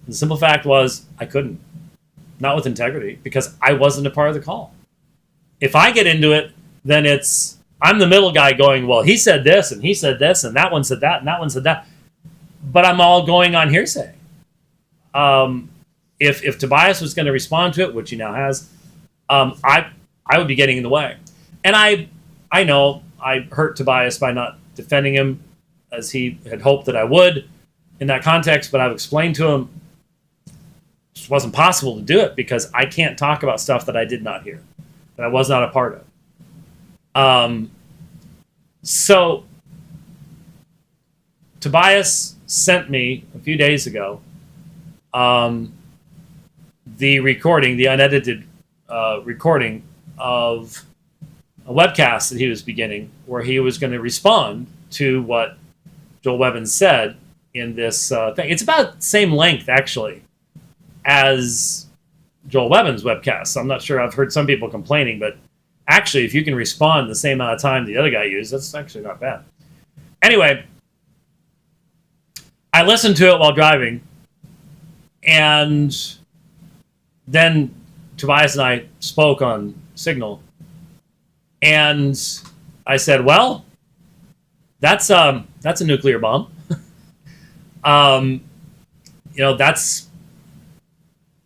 The simple fact was I couldn't. Not with integrity, because I wasn't a part of the call. If I get into it, then I'm the middle guy going, well, he said this, and he said this, and that one said that, and that one said that. But I'm all going on hearsay. If Tobias was going to respond to it, which he now has, I would be getting in the way. And I know I hurt Tobias by not defending him as he had hoped that I would in that context, but I've explained to him it wasn't possible to do it because I can't talk about stuff that I did not hear, that I was not a part of. So Tobias sent me a few days ago the recording, the unedited recording of a webcast that he was beginning where he was going to respond to what Joel Webbon said in this thing. It's about the same length, actually, as Joel Webbon's webcast. So I'm not sure. I've heard some people complaining, but actually, if you can respond the same amount of time the other guy used, that's actually not bad. Anyway, I listened to it while driving, and then Tobias and I spoke on Signal, and I said, well, that's a nuclear bomb.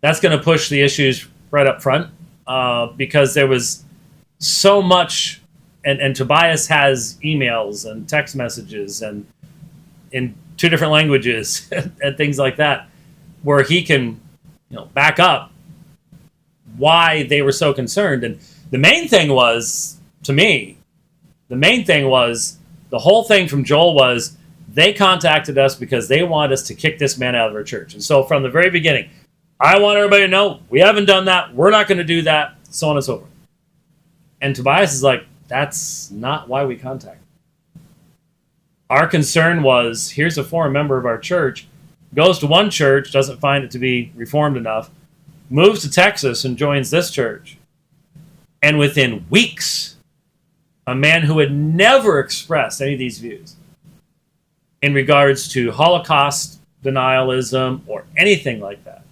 That's going to push the issues right up front because there was so much, and Tobias has emails and text messages and in 2 different languages and things like that, where he can, back up why they were so concerned. And the main thing was, to me, the whole thing from Joel was they contacted us because they wanted us to kick this man out of our church. And so from the very beginning, I want everybody to know we haven't done that. We're not going to do that, so on and so forth. And Tobias is like, that's not why we contacted. Our concern was, here's a former member of our church, goes to one church, doesn't find it to be reformed enough, moves to Texas and joins this church. And within weeks, a man who had never expressed any of these views in regards to Holocaust denialism or anything like that,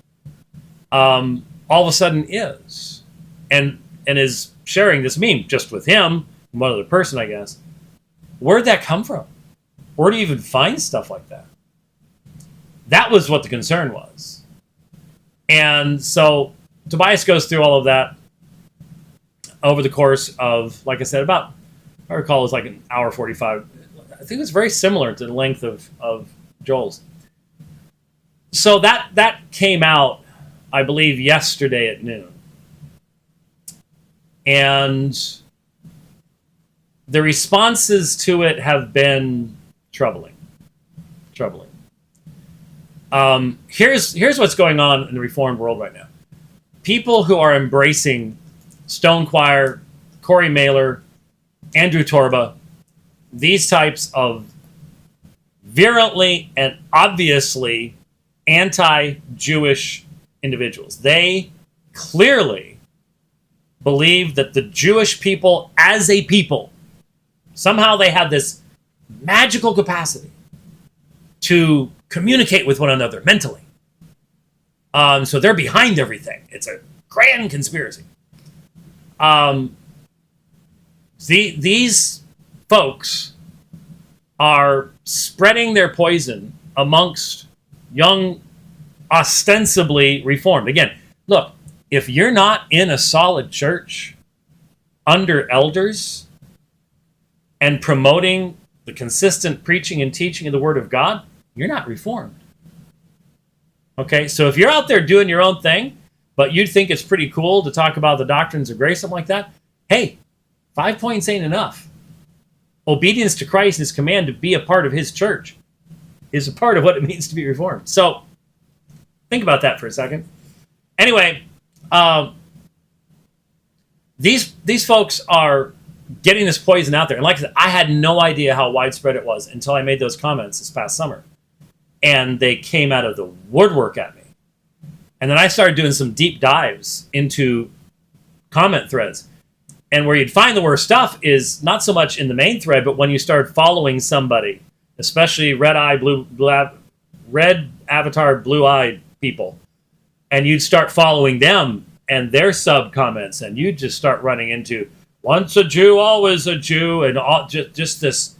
all of a sudden is. And is sharing this meme just with him, and one other person, I guess. Where'd that come from? Where do you even find stuff like that? That was what the concern was. And so Tobias goes through all of that over the course of, like I said, about, I recall it was like an hour 45. I think it was very similar to the length of Joel's. So that came out, I believe, yesterday at noon. And the responses to it have been troubling. Here's what's going on in the Reformed world right now. People who are embracing Stone Choir, Corey Mailer, Andrew Torba, these types of virulently and obviously anti-Jewish individuals. They clearly believe that the Jewish people as a people, somehow they have this magical capacity to communicate with one another mentally. So they're behind everything. It's a grand conspiracy. These folks are spreading their poison amongst young, ostensibly reformed. Again, look, if you're not in a solid church under elders and promoting the consistent preaching and teaching of the Word of God, you're not reformed. Okay, so if you're out there doing your own thing, but you think it's pretty cool to talk about the doctrines of grace, something like that, hey, 5 points ain't enough. Obedience to Christ and his command to be a part of his church is a part of what it means to be reformed. So think about that for a second. Anyway, these folks are getting this poison out there. And like I said, I had no idea how widespread it was until I made those comments this past summer. And they came out of the woodwork at me. And then I started doing some deep dives into comment threads. And where you'd find the worst stuff is not so much in the main thread, but when you start following somebody, especially red avatar, blue-eyed people, and you'd start following them and their sub-comments, and you'd just start running into once a Jew, always a Jew, and just this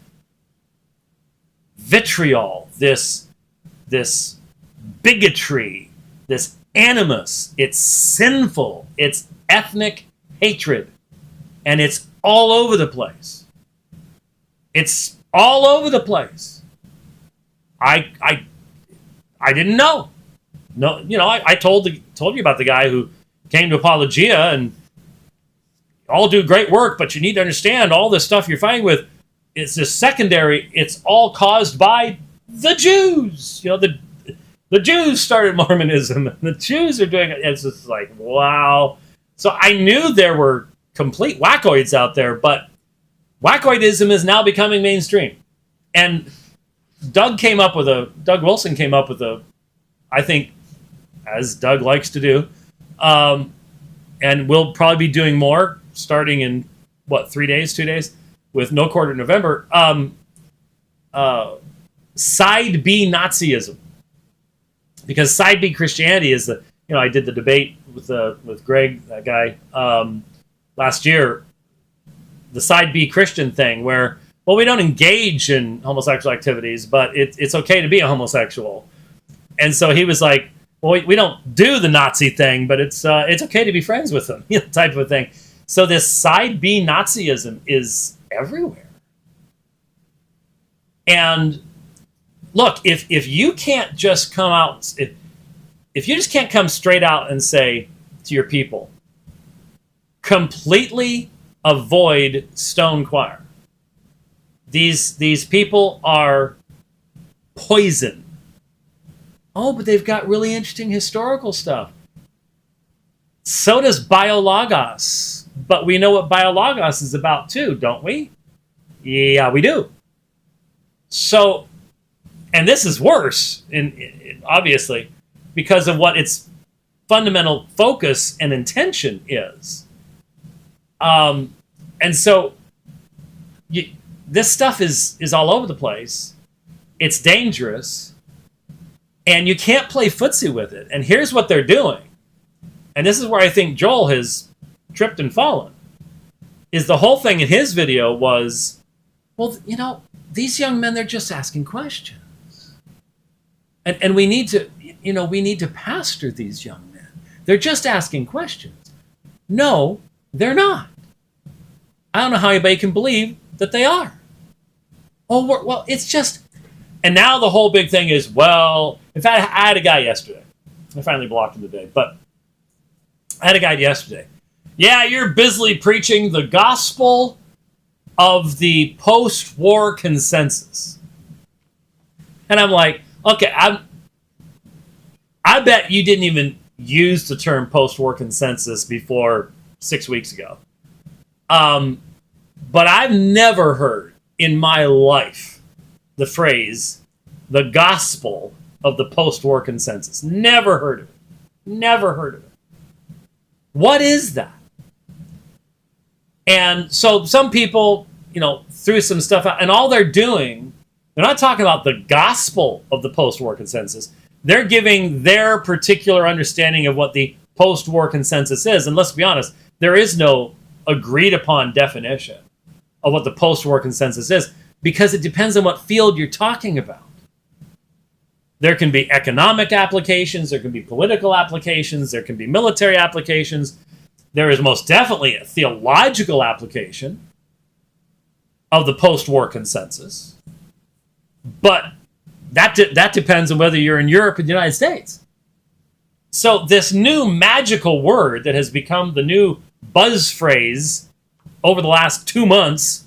vitriol, this bigotry, this animus. It's sinful. It's ethnic hatred. And it's all over the place. It's all over the place. I didn't know. No, I told you about the guy who came to Apologia and all do great work, but you need to understand all this stuff you're fighting with. It's just secondary. It's all caused by the Jews. The Jews started Mormonism, and the Jews are doing it. It's just like, wow. So I knew there were complete wackoids out there, but wackoidism is now becoming mainstream. And Doug Wilson came up with I think, as Doug likes to do, and we'll probably be doing more starting in 2 days, with No Quarter November. Side B Nazism, because side B Christianity is I did the debate with Greg, that guy, last year, the side B Christian thing, where, well, we don't engage in homosexual activities, but it's okay to be a homosexual. And so he was like, well, we don't do the Nazi thing, but it's okay to be friends with them, type of a thing. So this side B Nazism is everywhere. And look, if you can't just come out, if you just can't come straight out and say to your people, completely avoid Stone Choir. These people are poison. Oh, but they've got really interesting historical stuff. So does Biologos. But we know what Biologos is about too, don't we? Yeah, we do. So, and this is worse, obviously, because of what its fundamental focus and intention is. And so this stuff is all over the place. It's dangerous. And you can't play footsie with it. And here's what they're doing. And this is where I think Joel has tripped and fallen. Is the whole thing in his video was, well, these young men, they're just asking questions. And we need to pastor these young men. They're just asking questions. No, they're not. I don't know how anybody can believe that they are. Oh, well, it's just... And now the whole big thing is, well... In fact, I had a guy yesterday. I finally blocked him today. But I had a guy yesterday. Yeah, you're busily preaching the gospel of the post-war consensus. And I'm like, okay, I bet you didn't even use the term post-war consensus before 6 weeks ago. But I've never heard in my life the phrase the gospel of the post-war consensus. Never heard of it. Never heard of it. What is that? And so some people, threw some stuff out, and all they're doing, they're not talking about the gospel of the post-war consensus. They're giving their particular understanding of what the post-war consensus is. And let's be honest, there is no agreed-upon definition of what the post-war consensus is, because it depends on what field you're talking about. There can be economic applications, there can be political applications, there can be military applications. There is most definitely a theological application of the post-war consensus. But that depends on whether you're in Europe or the United States. So this new magical word that has become the new buzz phrase over the last 2 months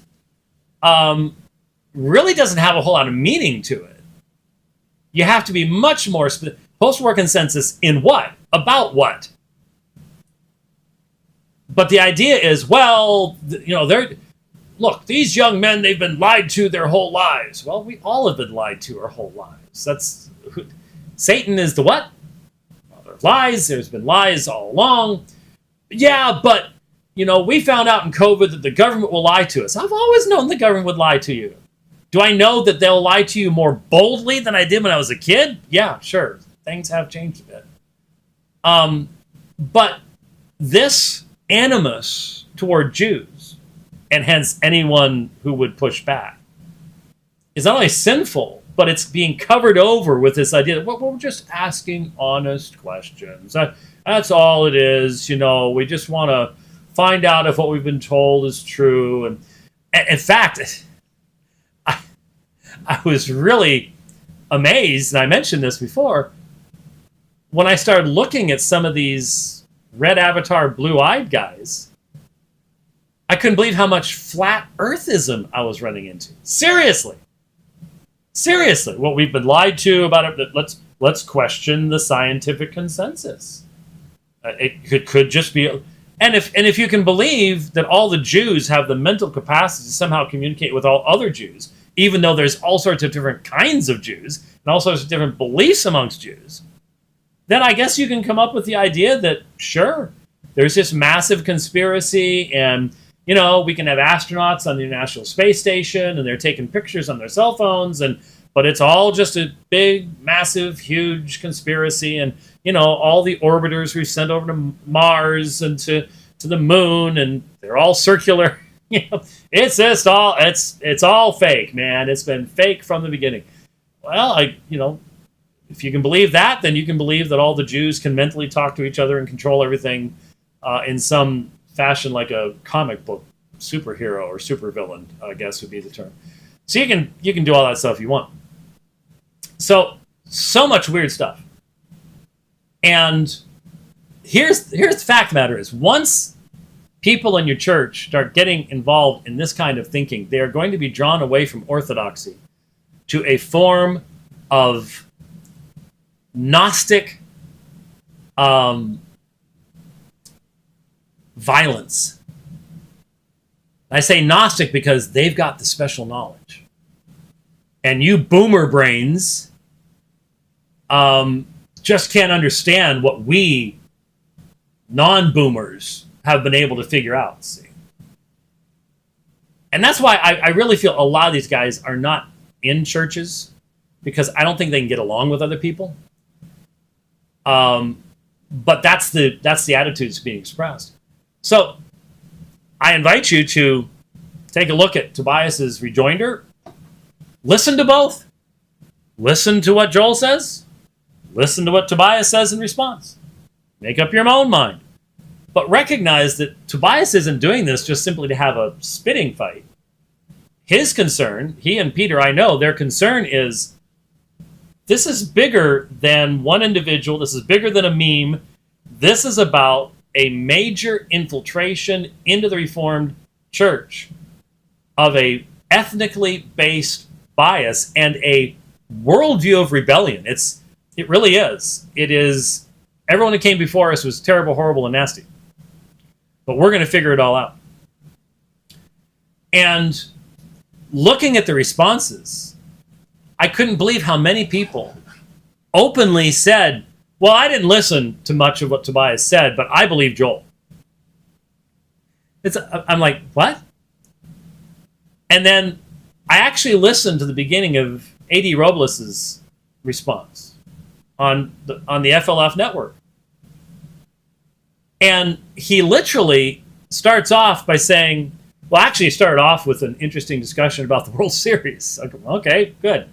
really doesn't have a whole lot of meaning to it. You have to be much more specific. Post-war consensus in what? About what? But the idea is, look, these young men, they've been lied to their whole lives. Well, we all have been lied to our whole lives. Satan is the what? Well, there are lies. There's been lies all along. Yeah, but, we found out in COVID that the government will lie to us. I've always known the government would lie to you. Do I know that they'll lie to you more boldly than I did when I was a kid? Yeah, sure. Things have changed a bit. But this animus toward Jews, and hence anyone who would push back, is not only sinful, but it's being covered over with this idea that we're just asking honest questions. That's all it is. We just want to find out if what we've been told is true. And in fact, I was really amazed, and I mentioned this before, when I started looking at some of these red avatar, blue-eyed guys. I couldn't believe how much flat earthism I was running into. Seriously, what we've been lied to about it. Let's question the scientific consensus. It could just be, and if you can believe that all the Jews have the mental capacity to somehow communicate with all other Jews, even though there's all sorts of different kinds of Jews and all sorts of different beliefs amongst Jews, then I guess you can come up with the idea that, sure, there's this massive conspiracy, and, we can have astronauts on the International Space Station, and they're taking pictures on their cell phones, but it's all just a big, massive, huge conspiracy, and, all the orbiters we've sent over to Mars and to the moon, and they're all circular. It's just all, it's all fake, man. It's been fake from the beginning. Well, if you can believe that, then you can believe that all the Jews can mentally talk to each other and control everything in some fashion, like a comic book superhero or supervillain, I guess would be the term. So you can do all that stuff you want. So much weird stuff. And here's the fact of the matter is, once people in your church start getting involved in this kind of thinking, they are going to be drawn away from orthodoxy to a form of Gnostic violence. I say Gnostic because they've got the special knowledge. And you boomer brains just can't understand what we non-boomers have been able to figure out. See? And that's why I really feel a lot of these guys are not in churches, because I don't think they can get along with other people. But that's the attitude that's being expressed. So I invite you to take a look at Tobias's rejoinder. Listen to both. Listen to what Joel says. Listen to what Tobias says in response. Make up your own mind. But recognize that Tobias isn't doing this just simply to have a spitting fight. His concern, he and Peter, I know, their concern is, this is bigger than one individual. This is bigger than a meme. This is about a major infiltration into the Reformed Church of a ethnically based bias and a worldview of rebellion. It really is. It is, everyone who came before us was terrible, horrible, and nasty. But we're going to figure it all out. And looking at the responses, I couldn't believe how many people openly said, well, I didn't listen to much of what Tobias said, but I believe Joel. I'm like, what? And then I actually listened to the beginning of A.D. Robles's response on the FLF network. And he literally starts off by saying, well, actually, he started off with an interesting discussion about the World Series. I go, okay, good.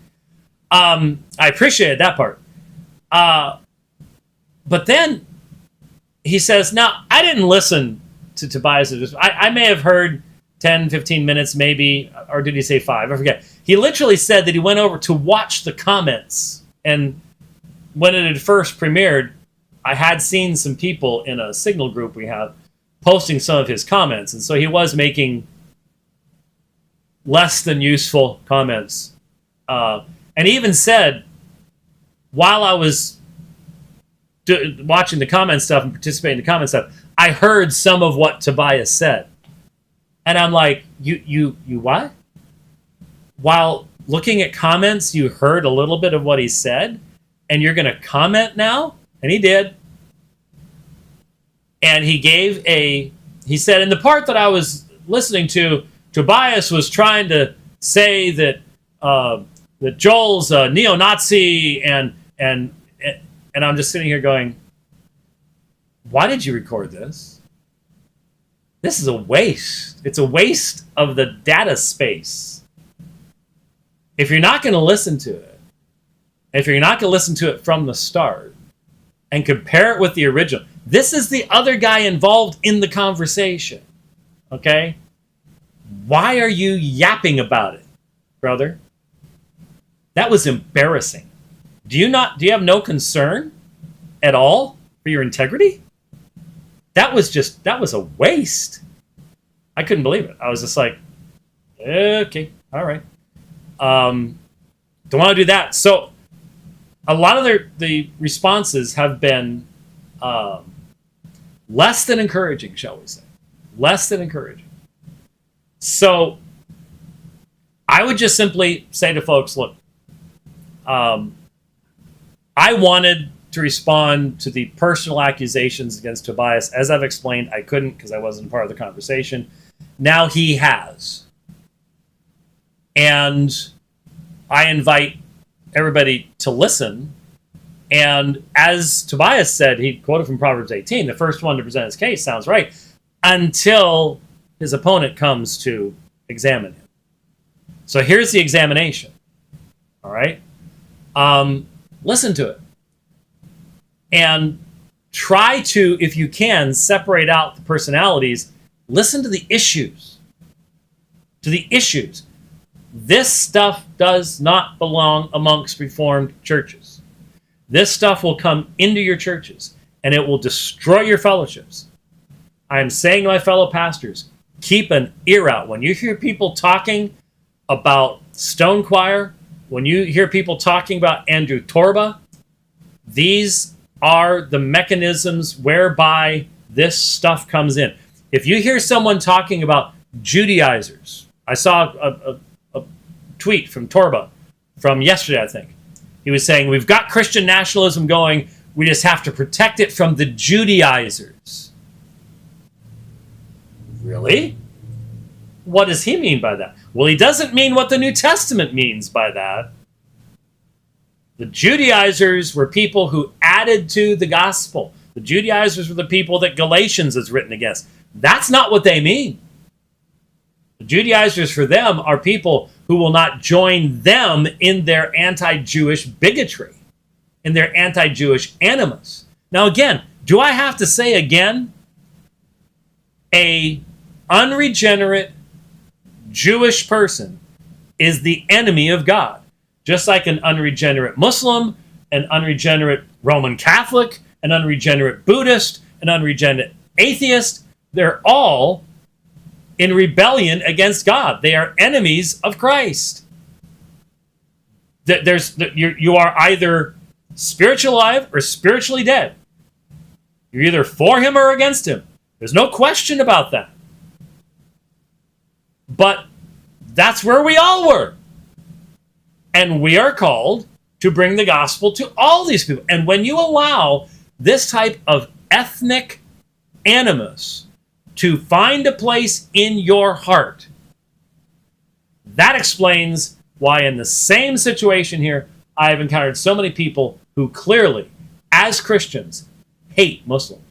I appreciated that part. But then he says, now, I didn't listen to Tobias. I may have heard 10, 15 minutes maybe, or did he say 5? I forget. He literally said that he went over to watch the comments. And when it had first premiered, I had seen some people in a Signal group we have posting some of his comments. And so he was making less than useful comments. And he even said, while I was watching the comment stuff and participating in the comment stuff, I heard some of what Tobias said. And I'm like, you what? While looking at comments, you heard a little bit of what he said, and you're going to comment now? And he did. And he said, in the part that I was listening to, Tobias was trying to say that that Joel's a neo-Nazi, and I'm just sitting here going, why did you record this? This is a waste. It's a waste of the data space. If you're not going to listen to it, if you're not going to listen to it from the start and compare it with the original, this is the other guy involved in the conversation. Okay? Why are you yapping about it, brother? That was embarrassing. Do you have no concern at all for your integrity? That was a waste. I couldn't believe it. I was just like, okay, all right. Don't want to do that. So a lot of the responses have been less than encouraging, shall we say. Less than encouraging. So I would just simply say to folks, look, I wanted to respond to the personal accusations against Tobias. As I've explained, I couldn't because I wasn't part of the conversation. Now he has. And I invite everybody to listen. And as Tobias said, he quoted from Proverbs 18, the first one to present his case sounds right, until his opponent comes to examine him. So here's the examination. All right? Listen to it. And try to, if you can, separate out the personalities. Listen to the issues. To the issues. This stuff does not belong amongst Reformed churches. This stuff will come into your churches, and it will destroy your fellowships. I am saying to my fellow pastors, keep an ear out. When you hear people talking about Stone Choir, when you hear people talking about Andrew Torba, these are the mechanisms whereby this stuff comes in. If you hear someone talking about Judaizers, I saw a tweet from Torba from yesterday, I think. He was saying, we've got Christian nationalism going, we just have to protect it from the Judaizers. Really? What does he mean by that? Well, he doesn't mean what the New Testament means by that. The Judaizers were people who added to the gospel. The Judaizers were the people that Galatians is written against. That's not what they mean. The Judaizers for them are people who will not join them in their anti-Jewish bigotry, in their anti-Jewish animus. Now again, do I have to say again, a unregenerate Jewish person is the enemy of God? Just like an unregenerate Muslim, an unregenerate Roman Catholic, an unregenerate Buddhist, an unregenerate atheist, they're all in rebellion against God. They are enemies of Christ. You are either spiritually alive or spiritually dead. You're either for him or against him. There's no question about that. But that's where we all were. And we are called to bring the gospel to all these people. And when you allow this type of ethnic animus to find a place in your heart, that explains why in the same situation here, I have encountered so many people who clearly, as Christians, hate Muslims.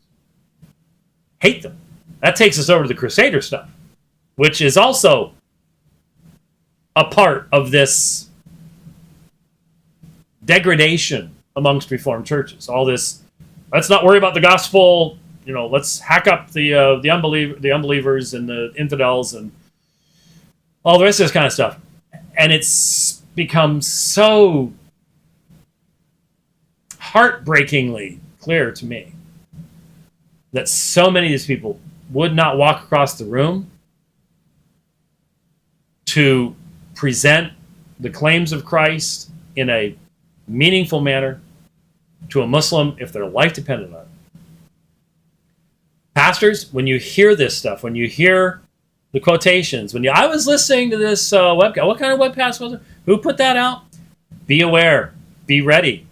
Hate them. That takes us over to the Crusader stuff, which is also a part of this degradation amongst Reformed churches. All this, let's not worry about the gospel, let's hack up the unbelievers and the infidels and all the rest of this kind of stuff. And it's become so heartbreakingly clear to me that so many of these people would not walk across the room to present the claims of Christ in a meaningful manner to a Muslim if their life depended on it. Pastors, when you hear this stuff, when you hear the quotations, I was listening to this webcast, what kind of webcast was it? Who put that out? Be aware, be ready.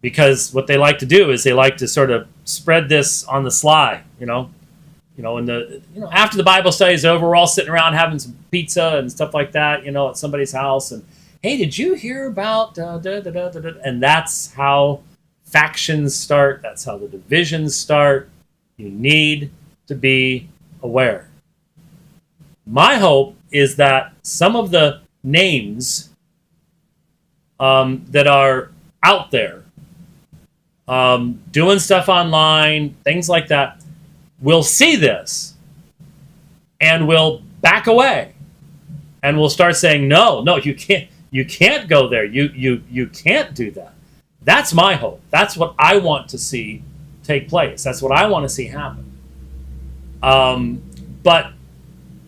Because what they like to do is they like to sort of spread this on the sly, after the Bible study is over, we're all sitting around having some pizza and stuff like that, at somebody's house, and hey, did you hear about and that's how factions start. That's how the divisions start. You need to be aware. My hope is that some of the names that are out there doing stuff online, things like that, will see this and will back away and will start saying, no, you can't go there. You can't do that. That's my hope. That's what I want to see take place. That's what I want to see happen. But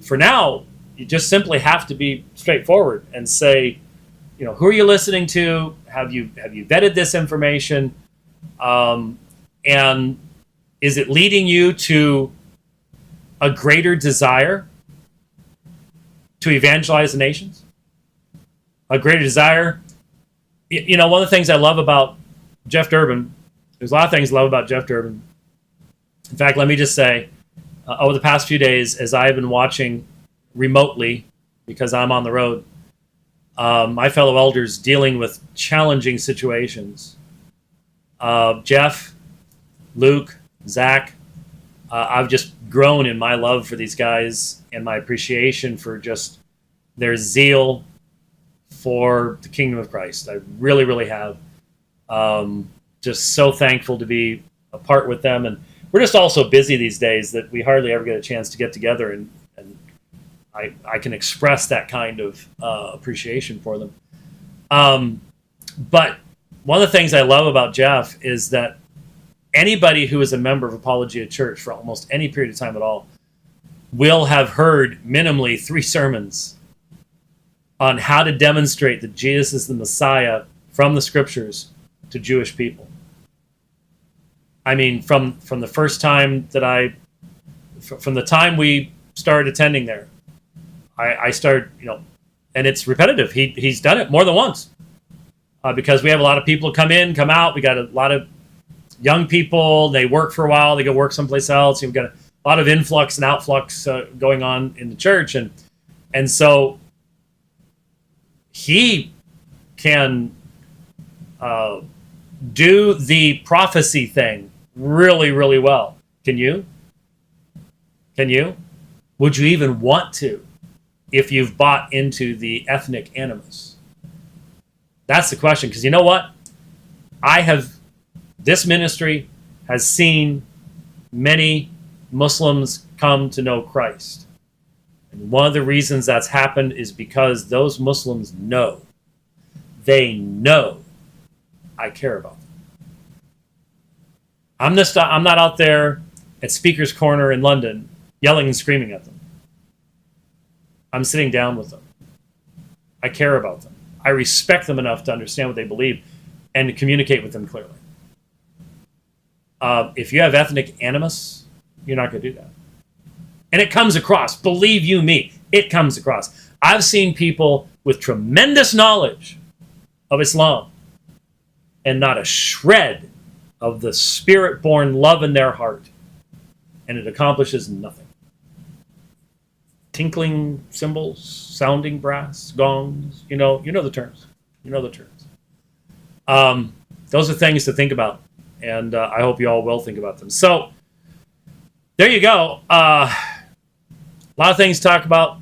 for now, you just simply have to be straightforward and say, who are you listening to? Have you vetted this information? And is it leading you to a greater desire to evangelize the nations? A greater desire? One of the things I love about Jeff Durbin, there's a lot of things I love about Jeff Durbin. In fact, let me just say, over the past few days, as I've been watching remotely, because I'm on the road, my fellow elders dealing with challenging situations. Jeff, Luke, Zach, I've just grown in my love for these guys and my appreciation for just their zeal for the kingdom of Christ. I really, really have. Just so thankful to be a part with them. And we're just all so busy these days that we hardly ever get a chance to get together and I can express that kind of appreciation for them. But one of the things I love about Jeff is that anybody who is a member of Apologia Church for almost any period of time at all will have heard minimally 3 sermons on how to demonstrate that Jesus is the Messiah from the scriptures to Jewish people. I mean, from the first time from the time we started attending there, I started, and it's repetitive. He's done it more than once because we have a lot of people come in, come out. We got a lot of young people. They work for a while. They go work someplace else. We've got a lot of influx and outflux going on in the church, and so he can do the prophecy thing really, really well. Can you? Would you even want to if you've bought into the ethnic animus? That's the question. Because you know what? This ministry has seen many Muslims come to know Christ. And one of the reasons that's happened is because those Muslims know. They know I care about them. I'm not out there at Speaker's Corner in London yelling and screaming at them. I'm sitting down with them. I care about them. I respect them enough to understand what they believe and to communicate with them clearly. If you have ethnic animus, you're not going to do that. And it comes across. Believe you me, it comes across. I've seen people with tremendous knowledge of Islam and not a shred of the spirit-born love in their heart, and it accomplishes nothing. Tinkling cymbals, sounding brass, gongs, you know the terms. You know the terms. Those are things to think about, and I hope you all will think about them. So, there you go. A lot of things to talk about,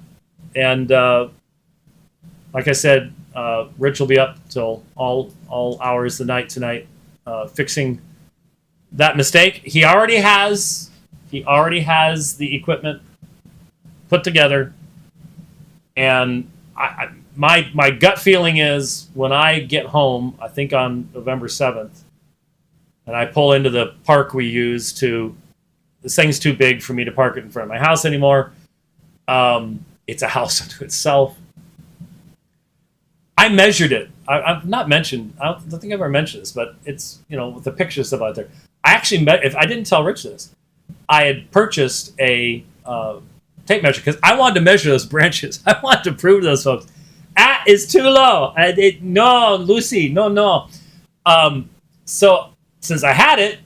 and like I said, Rich will be up till all hours of the night tonight, fixing that mistake. He already has the equipment put together, and my gut feeling is when I get home, I think on November 7th, and I pull into the park we use this thing's too big for me to park it in front of my house anymore. It's a house unto itself. I measured it. I've not mentioned, I don't think I've ever mentioned this, but it's, with the pictures stuff out there. I actually, if I didn't tell Rich this, I had purchased a tape measure because I wanted to measure those branches. I wanted to prove to those folks, is too low. No, Lucy, no. So since I had it,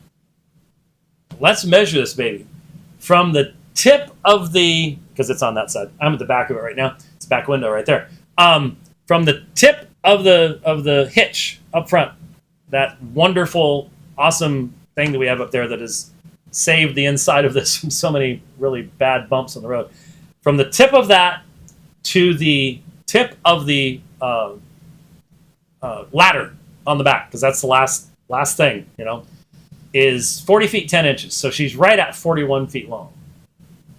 let's measure this baby from the tip of because it's on that side. I'm at the back of it right now. It's back window right there. From the tip of the hitch up front, that wonderful, awesome thing that we have up there that has saved the inside of this from so many really bad bumps on the road. From the tip of that to the tip of the ladder on the back, because that's the last thing, is 40 feet 10 inches. So she's right at 41 feet long.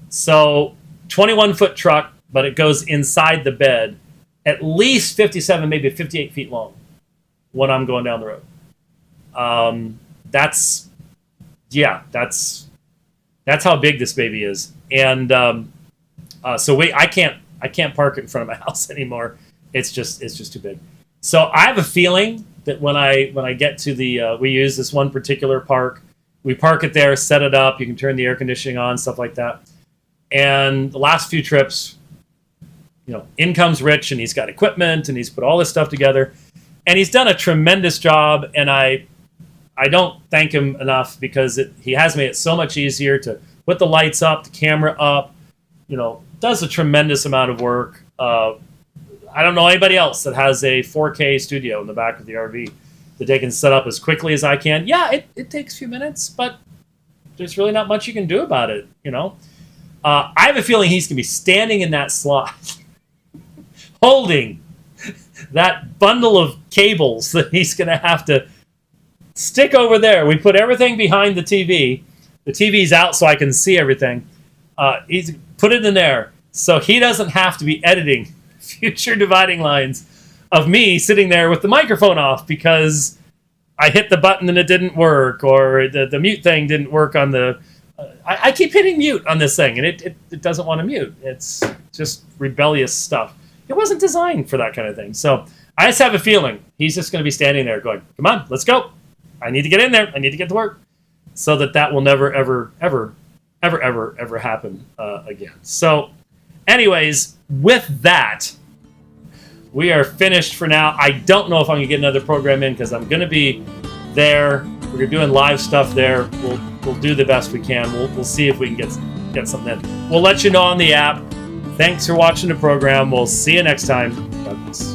So 21-foot truck, but it goes inside the bed, at least 57, maybe 58 feet long when I'm going down the road. That's how big this baby is. And so I can't park it in front of my house anymore. It's just too big. So I have a feeling that when I get to we use this one particular park, we park it there, set it up, you can turn the air conditioning on, stuff like that. And the last few trips, in comes Rich, and he's got equipment, and he's put all this stuff together, and he's done a tremendous job. And I don't thank him enough because he has made it so much easier to put the lights up, the camera up. Does a tremendous amount of work. I don't know anybody else that has a 4K studio in the back of the RV that they can set up as quickly as I can. Yeah, it takes a few minutes, but there's really not much you can do about it. I have a feeling he's going to be standing in that slot holding that bundle of cables that he's going to have to stick over there. We put everything behind the TV. The TV's out so I can see everything. He's put it in there so he doesn't have to be editing future dividing lines of me sitting there with the microphone off because I hit the button and it didn't work, or the mute thing didn't work on the... I keep hitting mute on this thing, and it doesn't want to mute. It's just rebellious stuff. It wasn't designed for that kind of thing. So I just have a feeling he's just going to be standing there going, come on, let's go. I need to get in there. I need to get to work. So that will never, ever, ever, ever, ever, ever happen again. So anyways, with that, we are finished for now. I don't know if I'm going to get another program in because I'm going to be there. We're doing live stuff there. We'll do the best we can. We'll see if we can get something in. We'll let you know on the app. Thanks for watching the program. We'll see you next time. God bless.